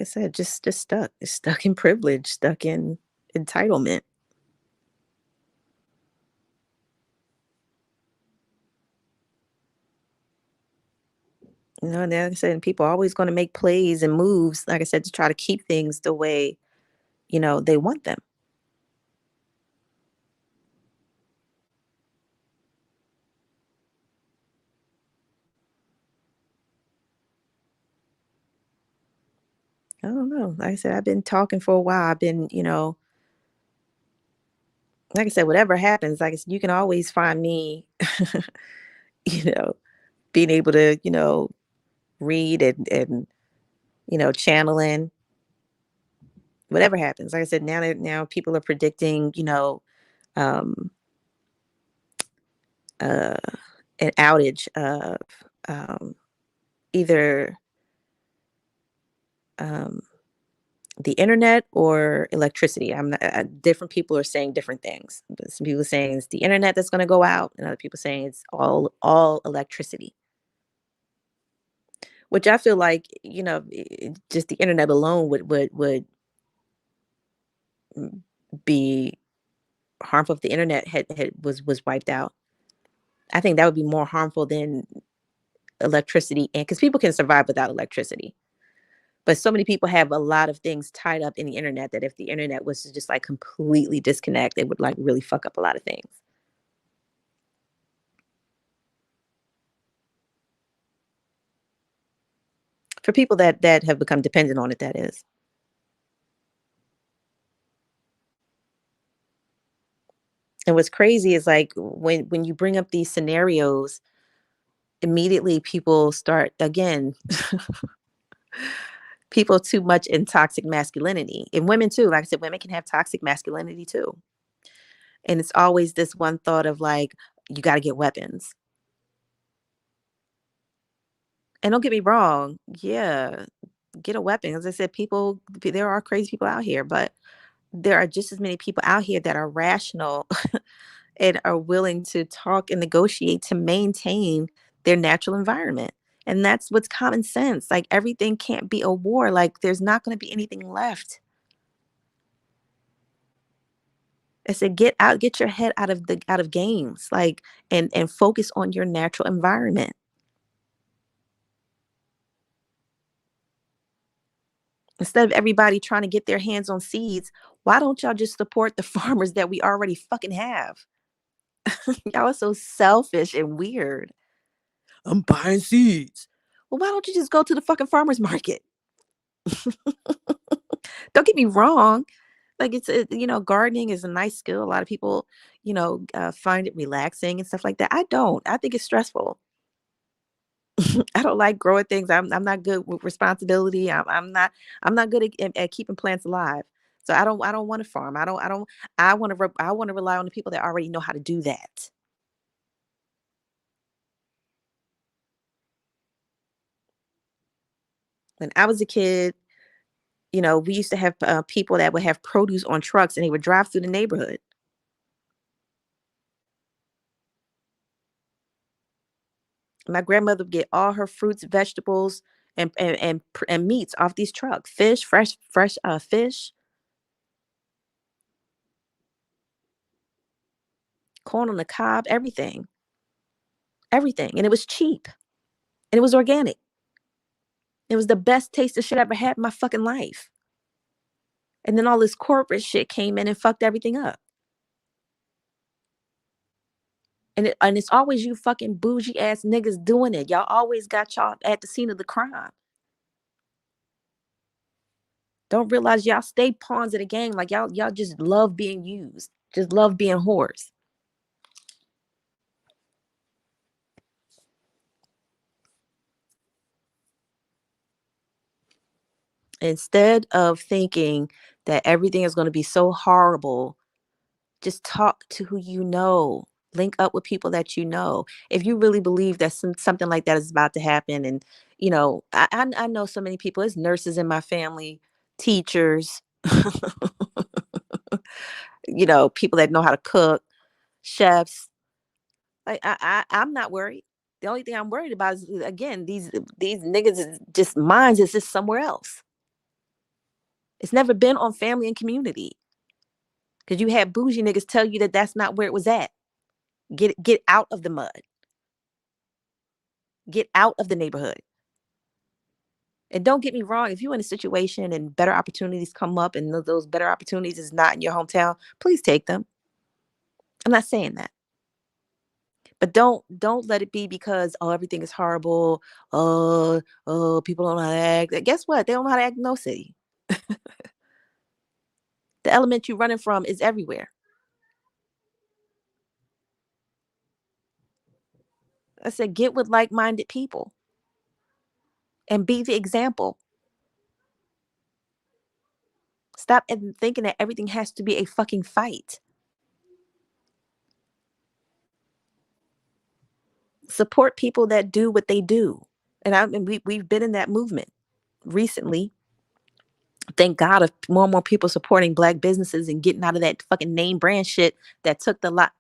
I said, just stuck in privilege, stuck in entitlement. And like I said, and people are always going to make plays and moves. Like I said, to try to keep things the way they want them. I don't know. Like I said, I've been talking for a while. I've been, like I said, whatever happens, like I said, you can always find me, you know, being able to, read and channeling whatever happens. Like I said, now people are predicting, um, uh, an outage of um, either um, the internet or electricity. I'm not, different people are saying different things. Some people are saying it's the internet that's going to go out, and other people saying it's all electricity. Which I feel like just the internet alone would mm, be harmful if the internet was wiped out. I think that would be more harmful than electricity, and because people can survive without electricity. But so many people have a lot of things tied up in the internet that if the internet was to just like completely disconnect, it would like really fuck up a lot of things. For people that have become dependent on it, that is. And what's crazy is like when you bring up these scenarios, immediately people start again, people too much in toxic masculinity. And women too. Like I said, women can have toxic masculinity too. And it's always this one thought of like, you got to get weapons. And don't get me wrong, yeah, get a weapon. As I said, there are crazy people out here, but there are just as many people out here that are rational and are willing to talk and negotiate to maintain their natural environment. And that's what's common sense. Like everything can't be a war. Like there's not going to be anything left. I said, get your head out of games, like and focus on your natural environment. Instead of everybody trying to get their hands on seeds, why don't y'all just support the farmers that we already fucking have? Y'all are so selfish and weird. I'm buying seeds. Well, why don't you just go to the fucking farmers market? Don't get me wrong. Like gardening is a nice skill. A lot of people, find it relaxing and stuff like that. I don't. I think it's stressful. I don't like growing things. I'm not good with responsibility. I'm not good at keeping plants alive. So I don't want to farm. I want to rely on the people that already know how to do that. When I was a kid, we used to have people that would have produce on trucks and they would drive through the neighborhood. My grandmother would get all her fruits, vegetables, and meats off these trucks. Fish, fresh fish, corn on the cob, everything, and it was cheap and it was organic. It was the best taste of shit I ever had in my fucking life. And then all this corporate shit came in and fucked everything up. And it's always you fucking bougie ass niggas doing it. Y'all always got y'all at the scene of the crime. Don't realize y'all stay pawns of the game. Like y'all just love being used. Just love being whores. Instead of thinking that everything is going to be so horrible, just talk to who you know. Link up with people that you know. If you really believe that something like that is about to happen, and I know so many people. There's nurses in my family, teachers, people that know how to cook, chefs. Like I'm not worried. The only thing I'm worried about is again these niggas is just minds is just somewhere else. It's never been on family and community because you had bougie niggas tell you that that's not where it was at. Get out of the mud. Get out of the neighborhood. And don't get me wrong, if you're in a situation and better opportunities come up and those better opportunities is not in your hometown, please take them. I'm not saying that. But don't let it be because everything is horrible. People don't know how to act. Guess what? They don't know how to act in no city. The element you're running from is everywhere. I said get with like-minded people and be the example. Stop thinking that everything has to be a fucking fight. Support people that do what they do. And we've been in that movement recently. Thank God of more and more people supporting black businesses and getting out of that fucking name brand shit that took the lot.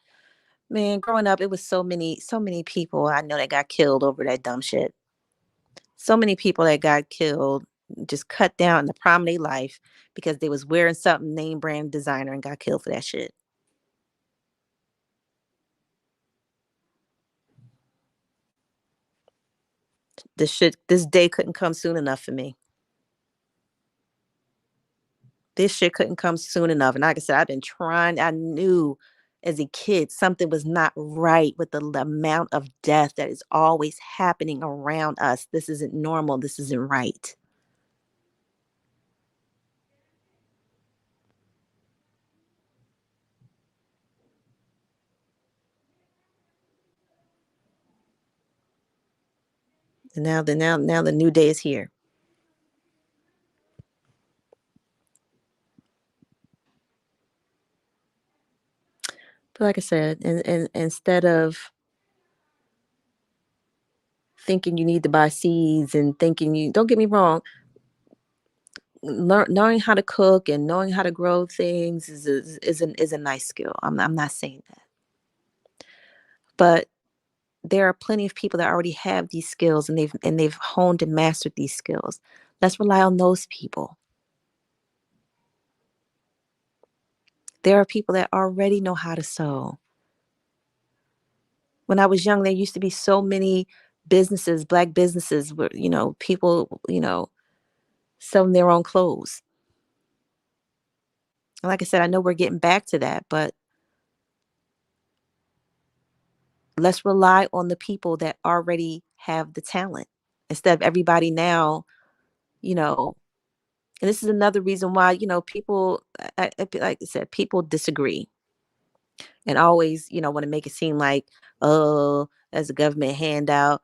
Man, growing up, it was so many people I know that got killed over that dumb shit. So many people that got killed, just cut down in the prime of their life because they was wearing something name brand designer and got killed for that shit. This day couldn't come soon enough for me. This shit couldn't come soon enough. And like I said, I've been trying. I knew as a kid something was not right with the amount of death that is always happening around us. This isn't normal. This isn't right. And now the new day is here. But like I said, and instead of thinking you need to buy seeds and thinking you don't get me wrong, knowing how to cook and knowing how to grow things is a nice skill. I'm not saying that, but there are plenty of people that already have these skills and they've honed and mastered these skills. Let's rely on those people. There are people that already know how to sew. When I was young, there used to be so many businesses, black businesses, where people selling their own clothes. And like I said, I know we're getting back to that, but let's rely on the people that already have the talent instead of everybody now, you know. And this is another reason why, people, like I said, people disagree and always, want to make it seem like, oh, as a government handout.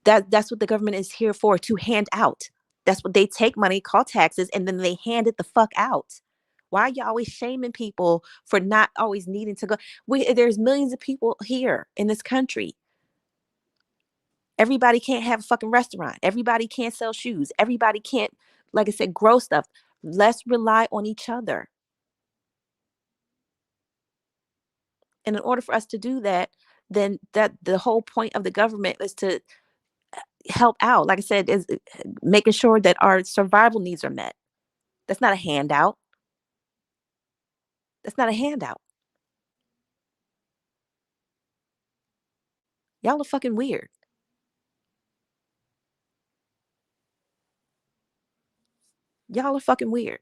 That's what the government is here for, to hand out. That's what they take money, call taxes, and then they hand it the fuck out. Why are you always shaming people for not always needing to go? There's millions of people here in this country. Everybody can't have a fucking restaurant. Everybody can't sell shoes. Everybody can't, like I said, grow stuff. Let's rely on each other. And in order for us to do that, then that the whole point of the government is to help out. Like I said, is making sure that our survival needs are met. That's not a handout. That's not a handout. Y'all are fucking weird. Y'all are fucking weird.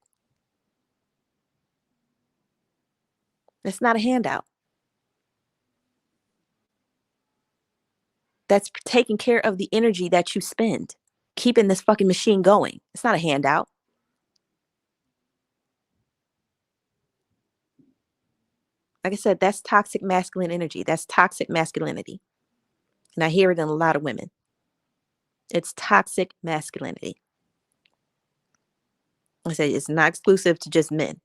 It's not a handout. That's taking care of the energy that you spend keeping this fucking machine going. It's not a handout. Like I said, that's toxic masculine energy. That's toxic masculinity. And I hear it in a lot of women. It's toxic masculinity. I say it's not exclusive to just men.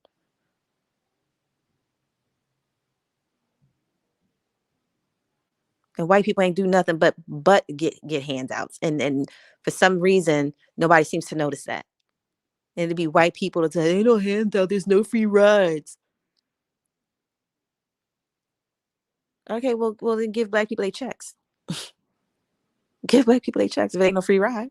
And white people ain't do nothing but get handouts. And for some reason, nobody seems to notice that. And it'd be white people that say, ain't no handout, there's no free rides. Okay, well then give black people their checks. Give black people their checks if it ain't no free ride.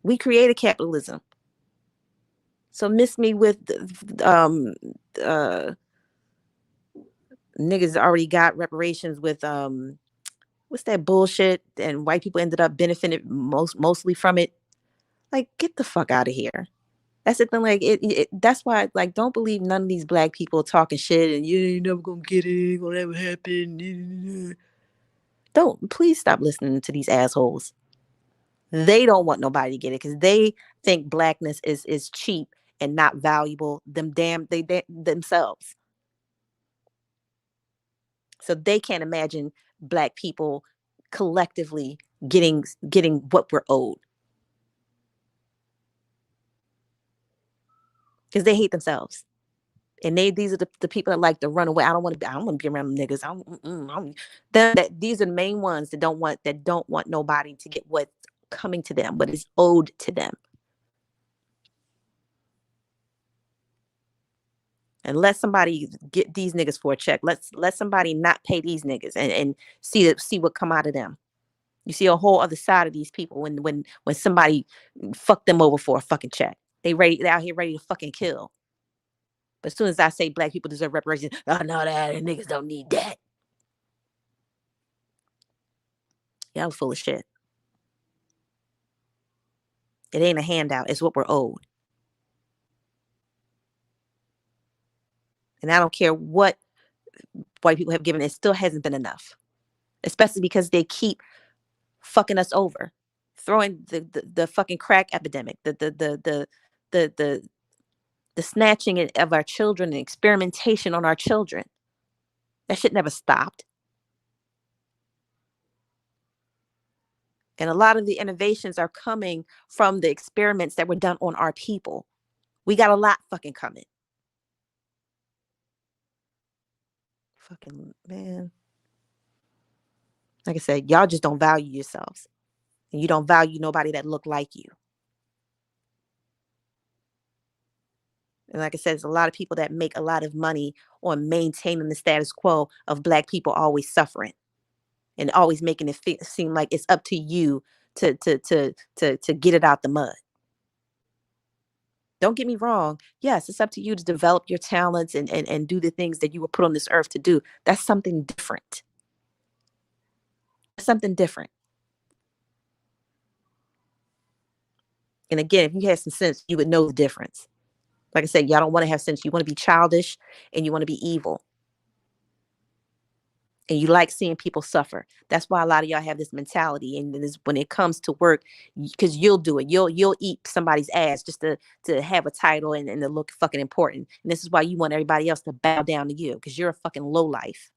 We created capitalism. So miss me with uh niggas already got reparations with what's that bullshit, and white people ended up benefiting mostly from it. Like, get the fuck out of here. That's the thing. Like, that's why, like, don't believe none of these black people talking shit and you ain't never gonna get it, ain't gonna ever happen. Don't, please stop listening to these assholes. They don't want nobody to get it because they think blackness is cheap and not valuable. They themselves. So they can't imagine black people collectively getting what we're owed because they hate themselves. And these are the people that like to run away. I don't want to be around them niggas. These are the main ones that don't want nobody to get what's coming to them, what is owed to them. And let somebody get these niggas for a check. Let somebody not pay these niggas and see what come out of them. You see a whole other side of these people when somebody fuck them over for a fucking check. They out here ready to fucking kill. But as soon as I say black people deserve reparations, oh no, that niggas don't need that. Y'all full of shit. It ain't a handout. It's what we're owed. And I don't care what white people have given. It still hasn't been enough, especially because they keep fucking us over, throwing the fucking crack epidemic, the the snatching of our children and experimentation on our children. That shit never stopped. And a lot of the innovations are coming from the experiments that were done on our people. We got a lot fucking coming. Fucking man. Like I said, y'all just don't value yourselves. And you don't value nobody that look like you. And like I said, there's a lot of people that make a lot of money on maintaining the status quo of black people always suffering and always making it seem like it's up to you to get it out the mud. Don't get me wrong. Yes, it's up to you to develop your talents and do the things that you were put on this earth to do. That's something different. That's something different. And again, if you had some sense, you would know the difference. Like I said, y'all don't want to have sense. You want to be childish and you want to be evil. And you like seeing people suffer. That's why a lot of y'all have this mentality. And this, when it comes to work, because you'll do it. You'll eat somebody's ass just to have a title and to look fucking important. And this is why you want everybody else to bow down to you, because you're a fucking low life.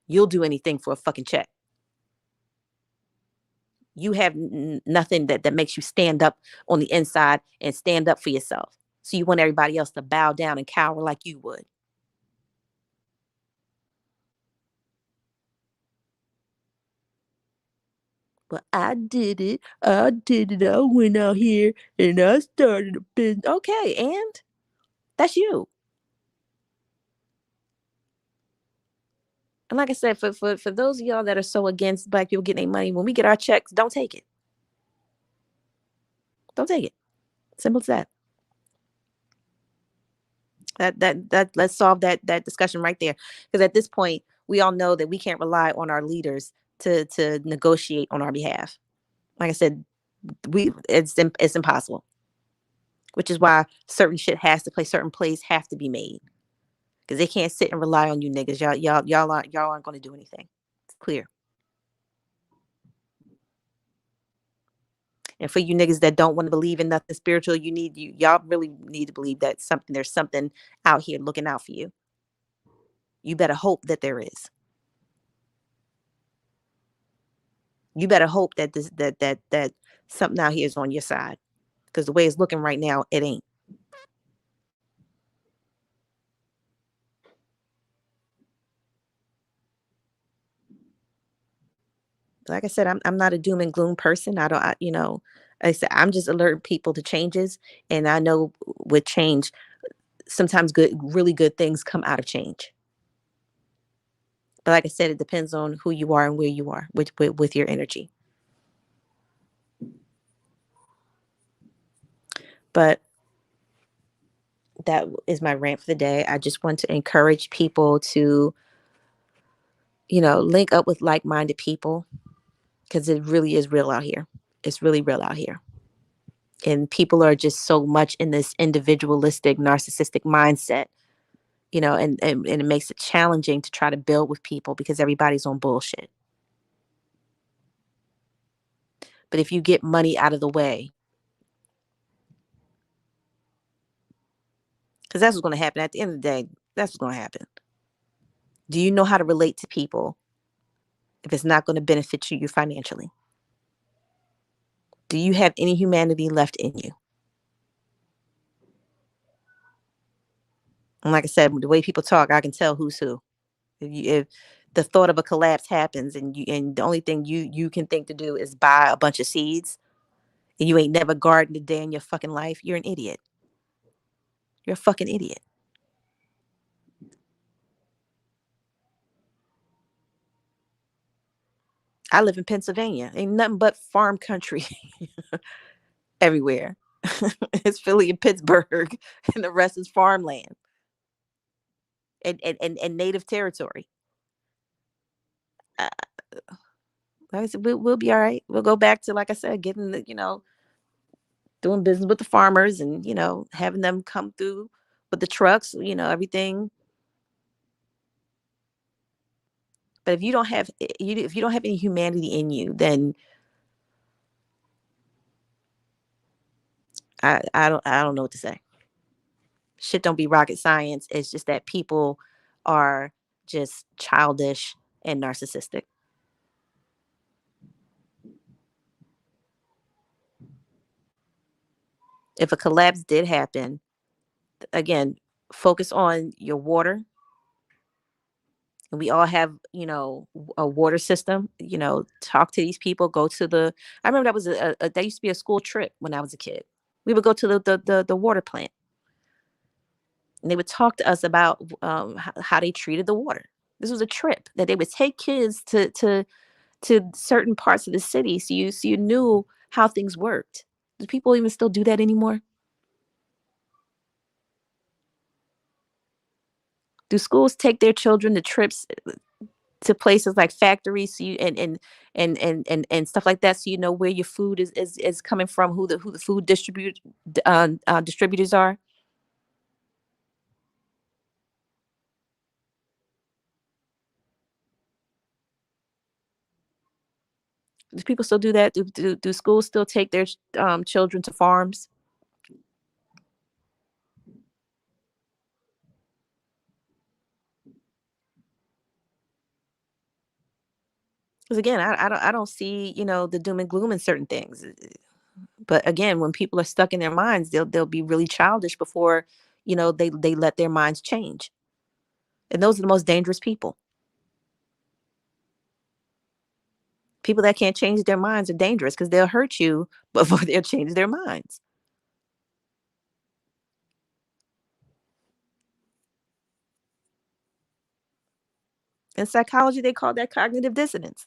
You'll do anything for a fucking check. You have nothing that makes you stand up on the inside and stand up for yourself. So you want everybody else to bow down and cower like you would. But I did it. I did it. I went out here and I started a business. Okay, and that's you. And like I said, for those of y'all that are so against black people getting their money, when we get our checks, don't take it. Don't take it. Simple as that. That let's solve that discussion right there. Because at this point, we all know that we can't rely on our leaders to negotiate on our behalf. Like I said, it's impossible. Which is why certain shit has to play, certain plays have to be made. Because they can't sit and rely on you niggas. Y'all aren't going to do anything. It's clear. And for you niggas that don't want to believe in nothing spiritual, y'all really need to believe that there's something out here looking out for you. You better hope that there is. You better hope that that something out here is on your side. Because the way it's looking right now, it ain't. Like I said, I'm not a doom and gloom person. I said I'm just alerting people to changes, and I know with change, sometimes really good things come out of change. But like I said, it depends on who you are and where you are with your energy. But that is my rant for the day. I just want to encourage people to, link up with like-minded people, because it really is real out here. It's really real out here. And people are just so much in this individualistic, narcissistic mindset, and it makes it challenging to try to build with people because everybody's on bullshit. But if you get money out of the way, because that's what's going to happen at the end of the day, that's what's going to happen. Do you know how to relate to people if it's not going to benefit you financially? Do you have any humanity left in you? And like I said, the way people talk, I can tell who's who. If the thought of a collapse happens and the only thing you can think to do is buy a bunch of seeds and you ain't never gardened a day in your fucking life, you're an idiot. You're a fucking idiot. I live in Pennsylvania. Ain't nothing but farm country everywhere. It's Philly and Pittsburgh, and the rest is farmland and native territory. uh, like I said, we'll be all right. We'll go back to, like I said, getting doing business with the farmers, and having them come through with the trucks, everything. But if you don't have any humanity in you, then I don't know what to say. Shit don't be rocket science. It's just that people are just childish and narcissistic. If a collapse did happen, again, focus on your water. And we all have, a water system. Talk to these people. Go to the. I remember that was that used to be a school trip when I was a kid. We would go to the water plant, and they would talk to us about how they treated the water. This was a trip that they would take kids to certain parts of the city, so you knew how things worked. Do people even still do that anymore? Do schools take their children to trips to places like factories, so you and stuff like that, so you know where your food is coming from, who the food distributors are? Do people still do that? Do schools still take their children to farms? Because again, I don't see the doom and gloom in certain things. But again, when people are stuck in their minds, they'll be really childish before they let their minds change. And those are the most dangerous people. People that can't change their minds are dangerous because they'll hurt you before they'll change their minds. In psychology, they call that cognitive dissonance.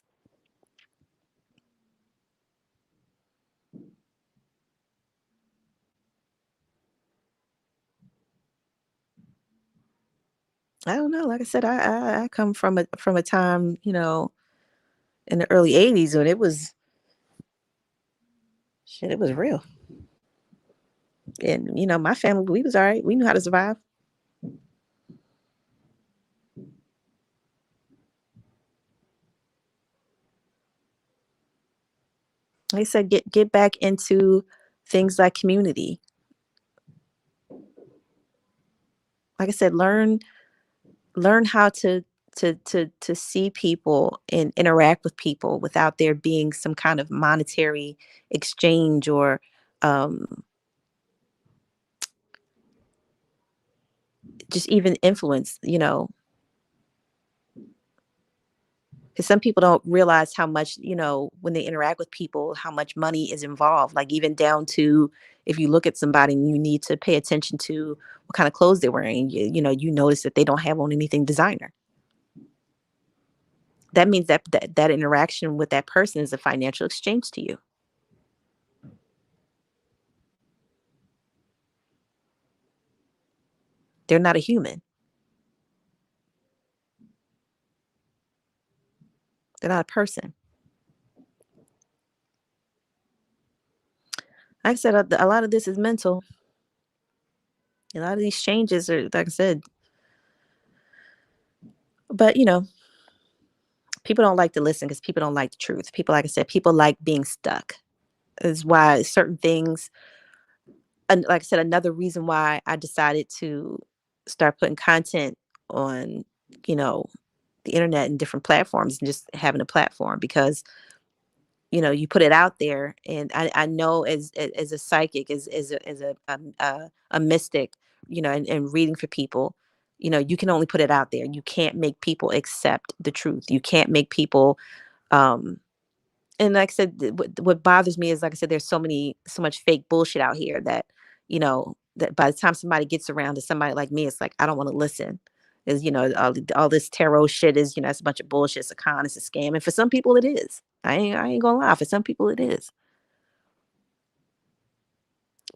I don't know. Like I said, I come from a time, in the early '80s when it was shit. It was real, and my family, we was all right. We knew how to survive. Like I said, get back into things like community. Like I said, learn how to see people and interact with people without there being some kind of monetary exchange, or um, just even influence. Because some people don't realize how much, when they interact with people, how much money is involved. Like even down to, if you look at somebody and you need to pay attention to what kind of clothes they're wearing, you notice that they don't have on anything designer. That means that interaction with that person is a financial exchange to you. They're not a human. They're not a person. Like I said, a lot of this is mental. A lot of these changes are, like I said, but people don't like to listen because people don't like the truth. People, like I said, people like being stuck. Is why certain things, and like I said, another reason why I decided to start putting content on, you know, the internet and different platforms, and just having a platform, because you put it out there, and I know, as a psychic, as a mystic, and reading for people, you can only put it out there. You can't make people accept the truth. You can't make people, um and like I said, what bothers me is, like I said, there's so much fake bullshit out here that, that by the time somebody gets around to somebody like me, it's like, I don't want to listen. Is all this tarot shit is, it's a bunch of bullshit. It's a con. It's a scam. And for some people, it is. I ain't gonna lie. For some people, it is.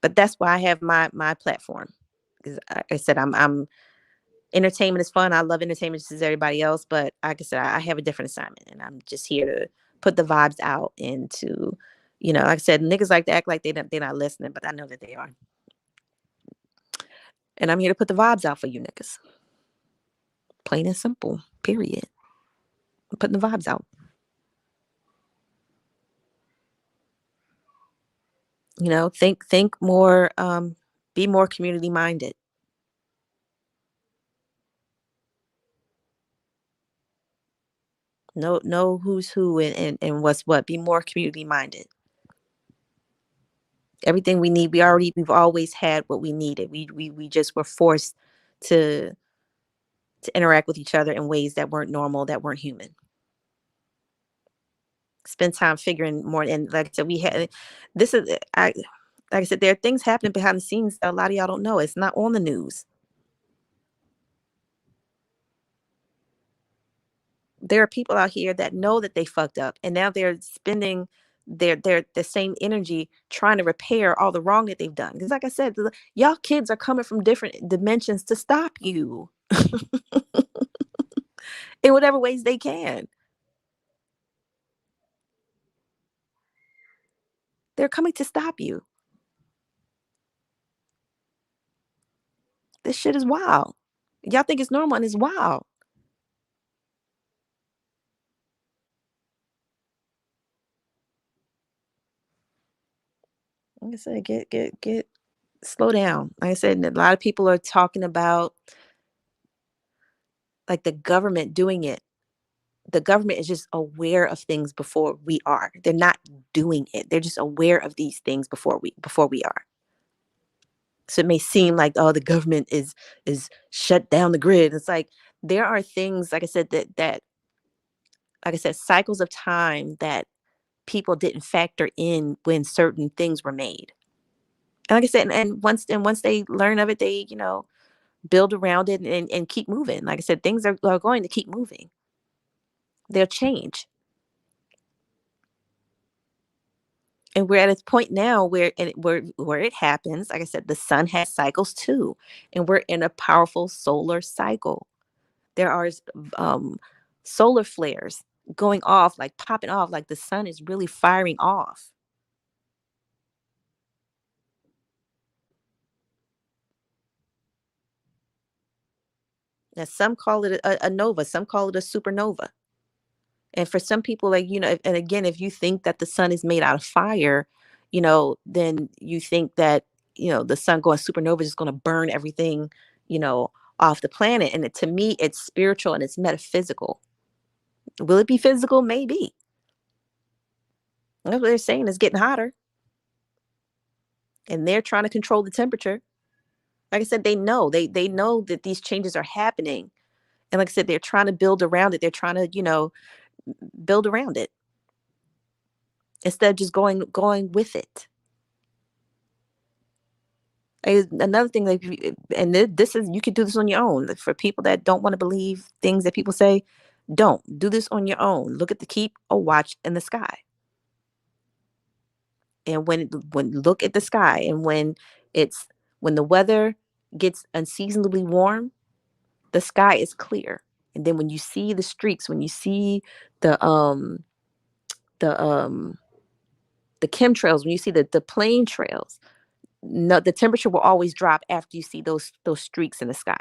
But that's why I have my platform. Because I said, I'm Entertainment is fun. I love entertainment just as everybody else, but like I said, I have a different assignment, and I'm just here to put the vibes out and to, like I said, niggas like to act like they're not listening, but I know that they are, and I'm here to put the vibes out for you niggas. Plain and simple. Period. I'm putting the vibes out. Think more. Be more community minded. Know who's who and what's what. Be more community minded. Everything we need, we've always had what we needed. We just were forced to interact with each other in ways that weren't normal, that weren't human. Spend time figuring more. And like I said, this is I like I said, there are things happening behind the scenes that a lot of y'all don't know. It's not on the news. There are people out here that know that they fucked up, and now they're spending their the same energy trying to repair all the wrong that they've done. Because like I said, y'all kids are coming from different dimensions to stop you in whatever ways they can. They're coming to stop you. This shit is wild. Y'all think it's normal and it's wild. Like I said, get slow down. Like I said, a lot of people are talking about like the government doing it. The government is just aware of things before we are. They're not doing it. They're just aware of these things before we are. So it may seem like, oh, the government is shut down the grid. It's like there are things, like I said, that like I said, cycles of time that people didn't factor in when certain things were made. And like I said, and once they learn of it, they build around it and keep moving. Like I said, things are going to keep moving. They'll change. And we're at a point now where it happens. Like I said, the sun has cycles too, and we're in a powerful solar cycle. There are um, solar flares going off, like popping off, like the sun is really firing off. Now, some call it a nova, some call it a supernova. And for some people, like, and again, if you think that the sun is made out of fire, then you think that, the sun going supernova is going to burn everything, you know, off the planet. And to me, it's spiritual and it's metaphysical. Will it be physical? Maybe. That's what they're saying. It's getting hotter and they're trying to control the temperature. Like I said, they know that these changes are happening. And like I said, they're trying to build around it. They're trying to, build around it instead of just going with it. Another thing, like, and this is, you could do this on your own. Like, for people that don't want to believe things that people say, don't do this on your own. Look at keep a watch in the sky, and when look at the sky, and it's when the weather gets unseasonably warm, the sky is clear, and then when you see the streaks, when you see the the um the chemtrails, when you see the plane trails, no, the temperature will always drop after you see those streaks in the sky.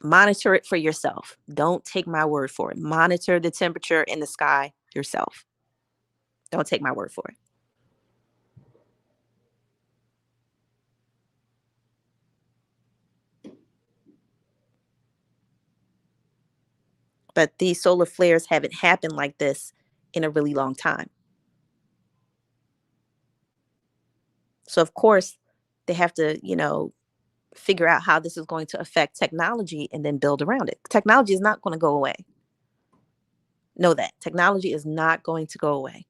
Monitor it for yourself. Don't take my word for it. Monitor the temperature in the sky yourself. Don't take my word for it. But these solar flares haven't happened like this in a really long time. So of course, they have to, figure out how this is going to affect technology and then build around it. Technology is not going to go away. Know that. Technology is not going to go away.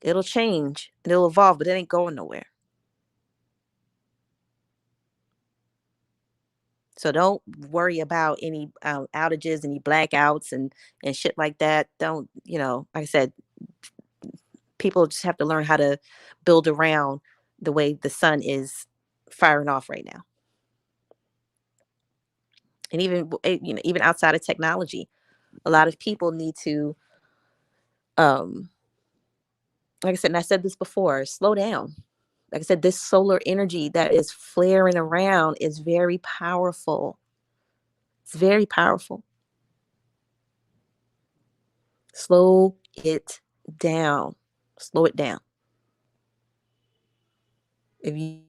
It'll change and it'll evolve, but it ain't going nowhere. So don't worry about any outages, any blackouts, and shit like that. Don't, like I said, people just have to learn how to build around the way the sun is firing off right now. And even outside of technology, a lot of people need to, um, like I said, and I said this before, slow down. Like I said, this solar energy that is flaring around is very powerful. It's very powerful. Slow it down. Slow it down. If you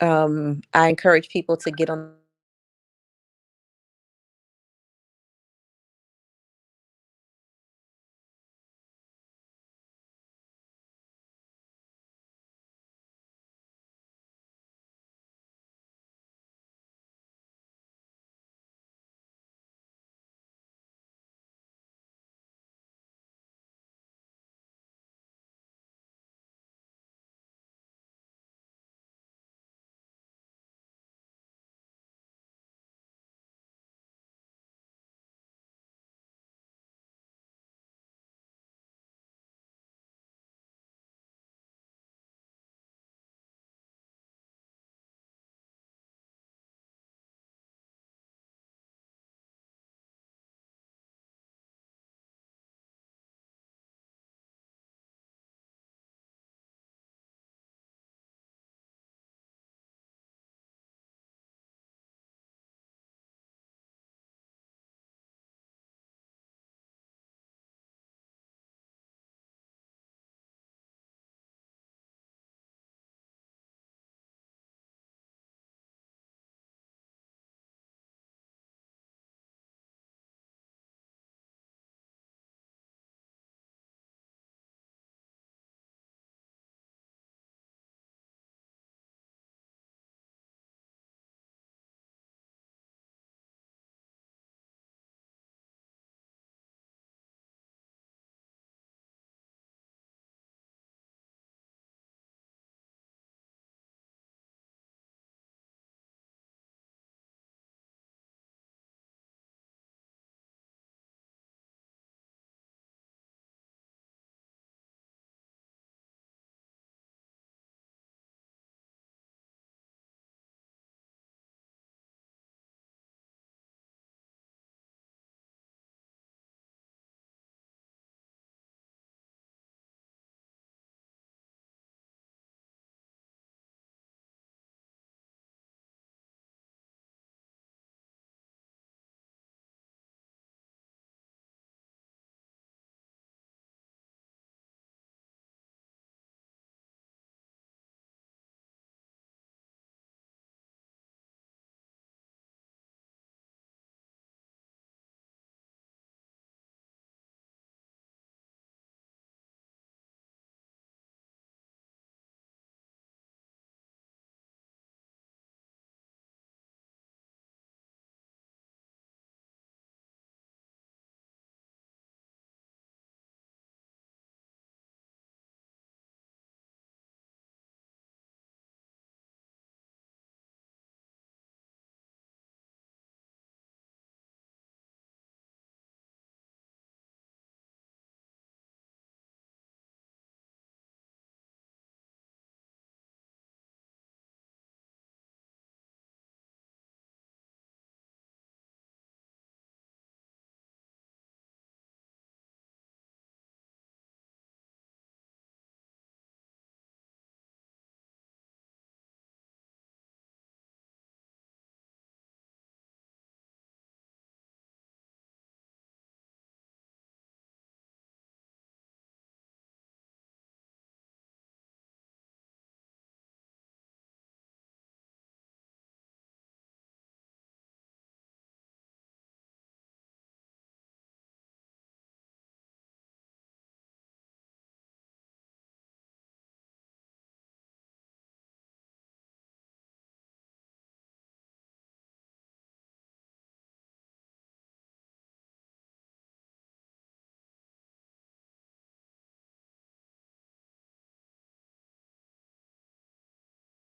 I encourage people to get on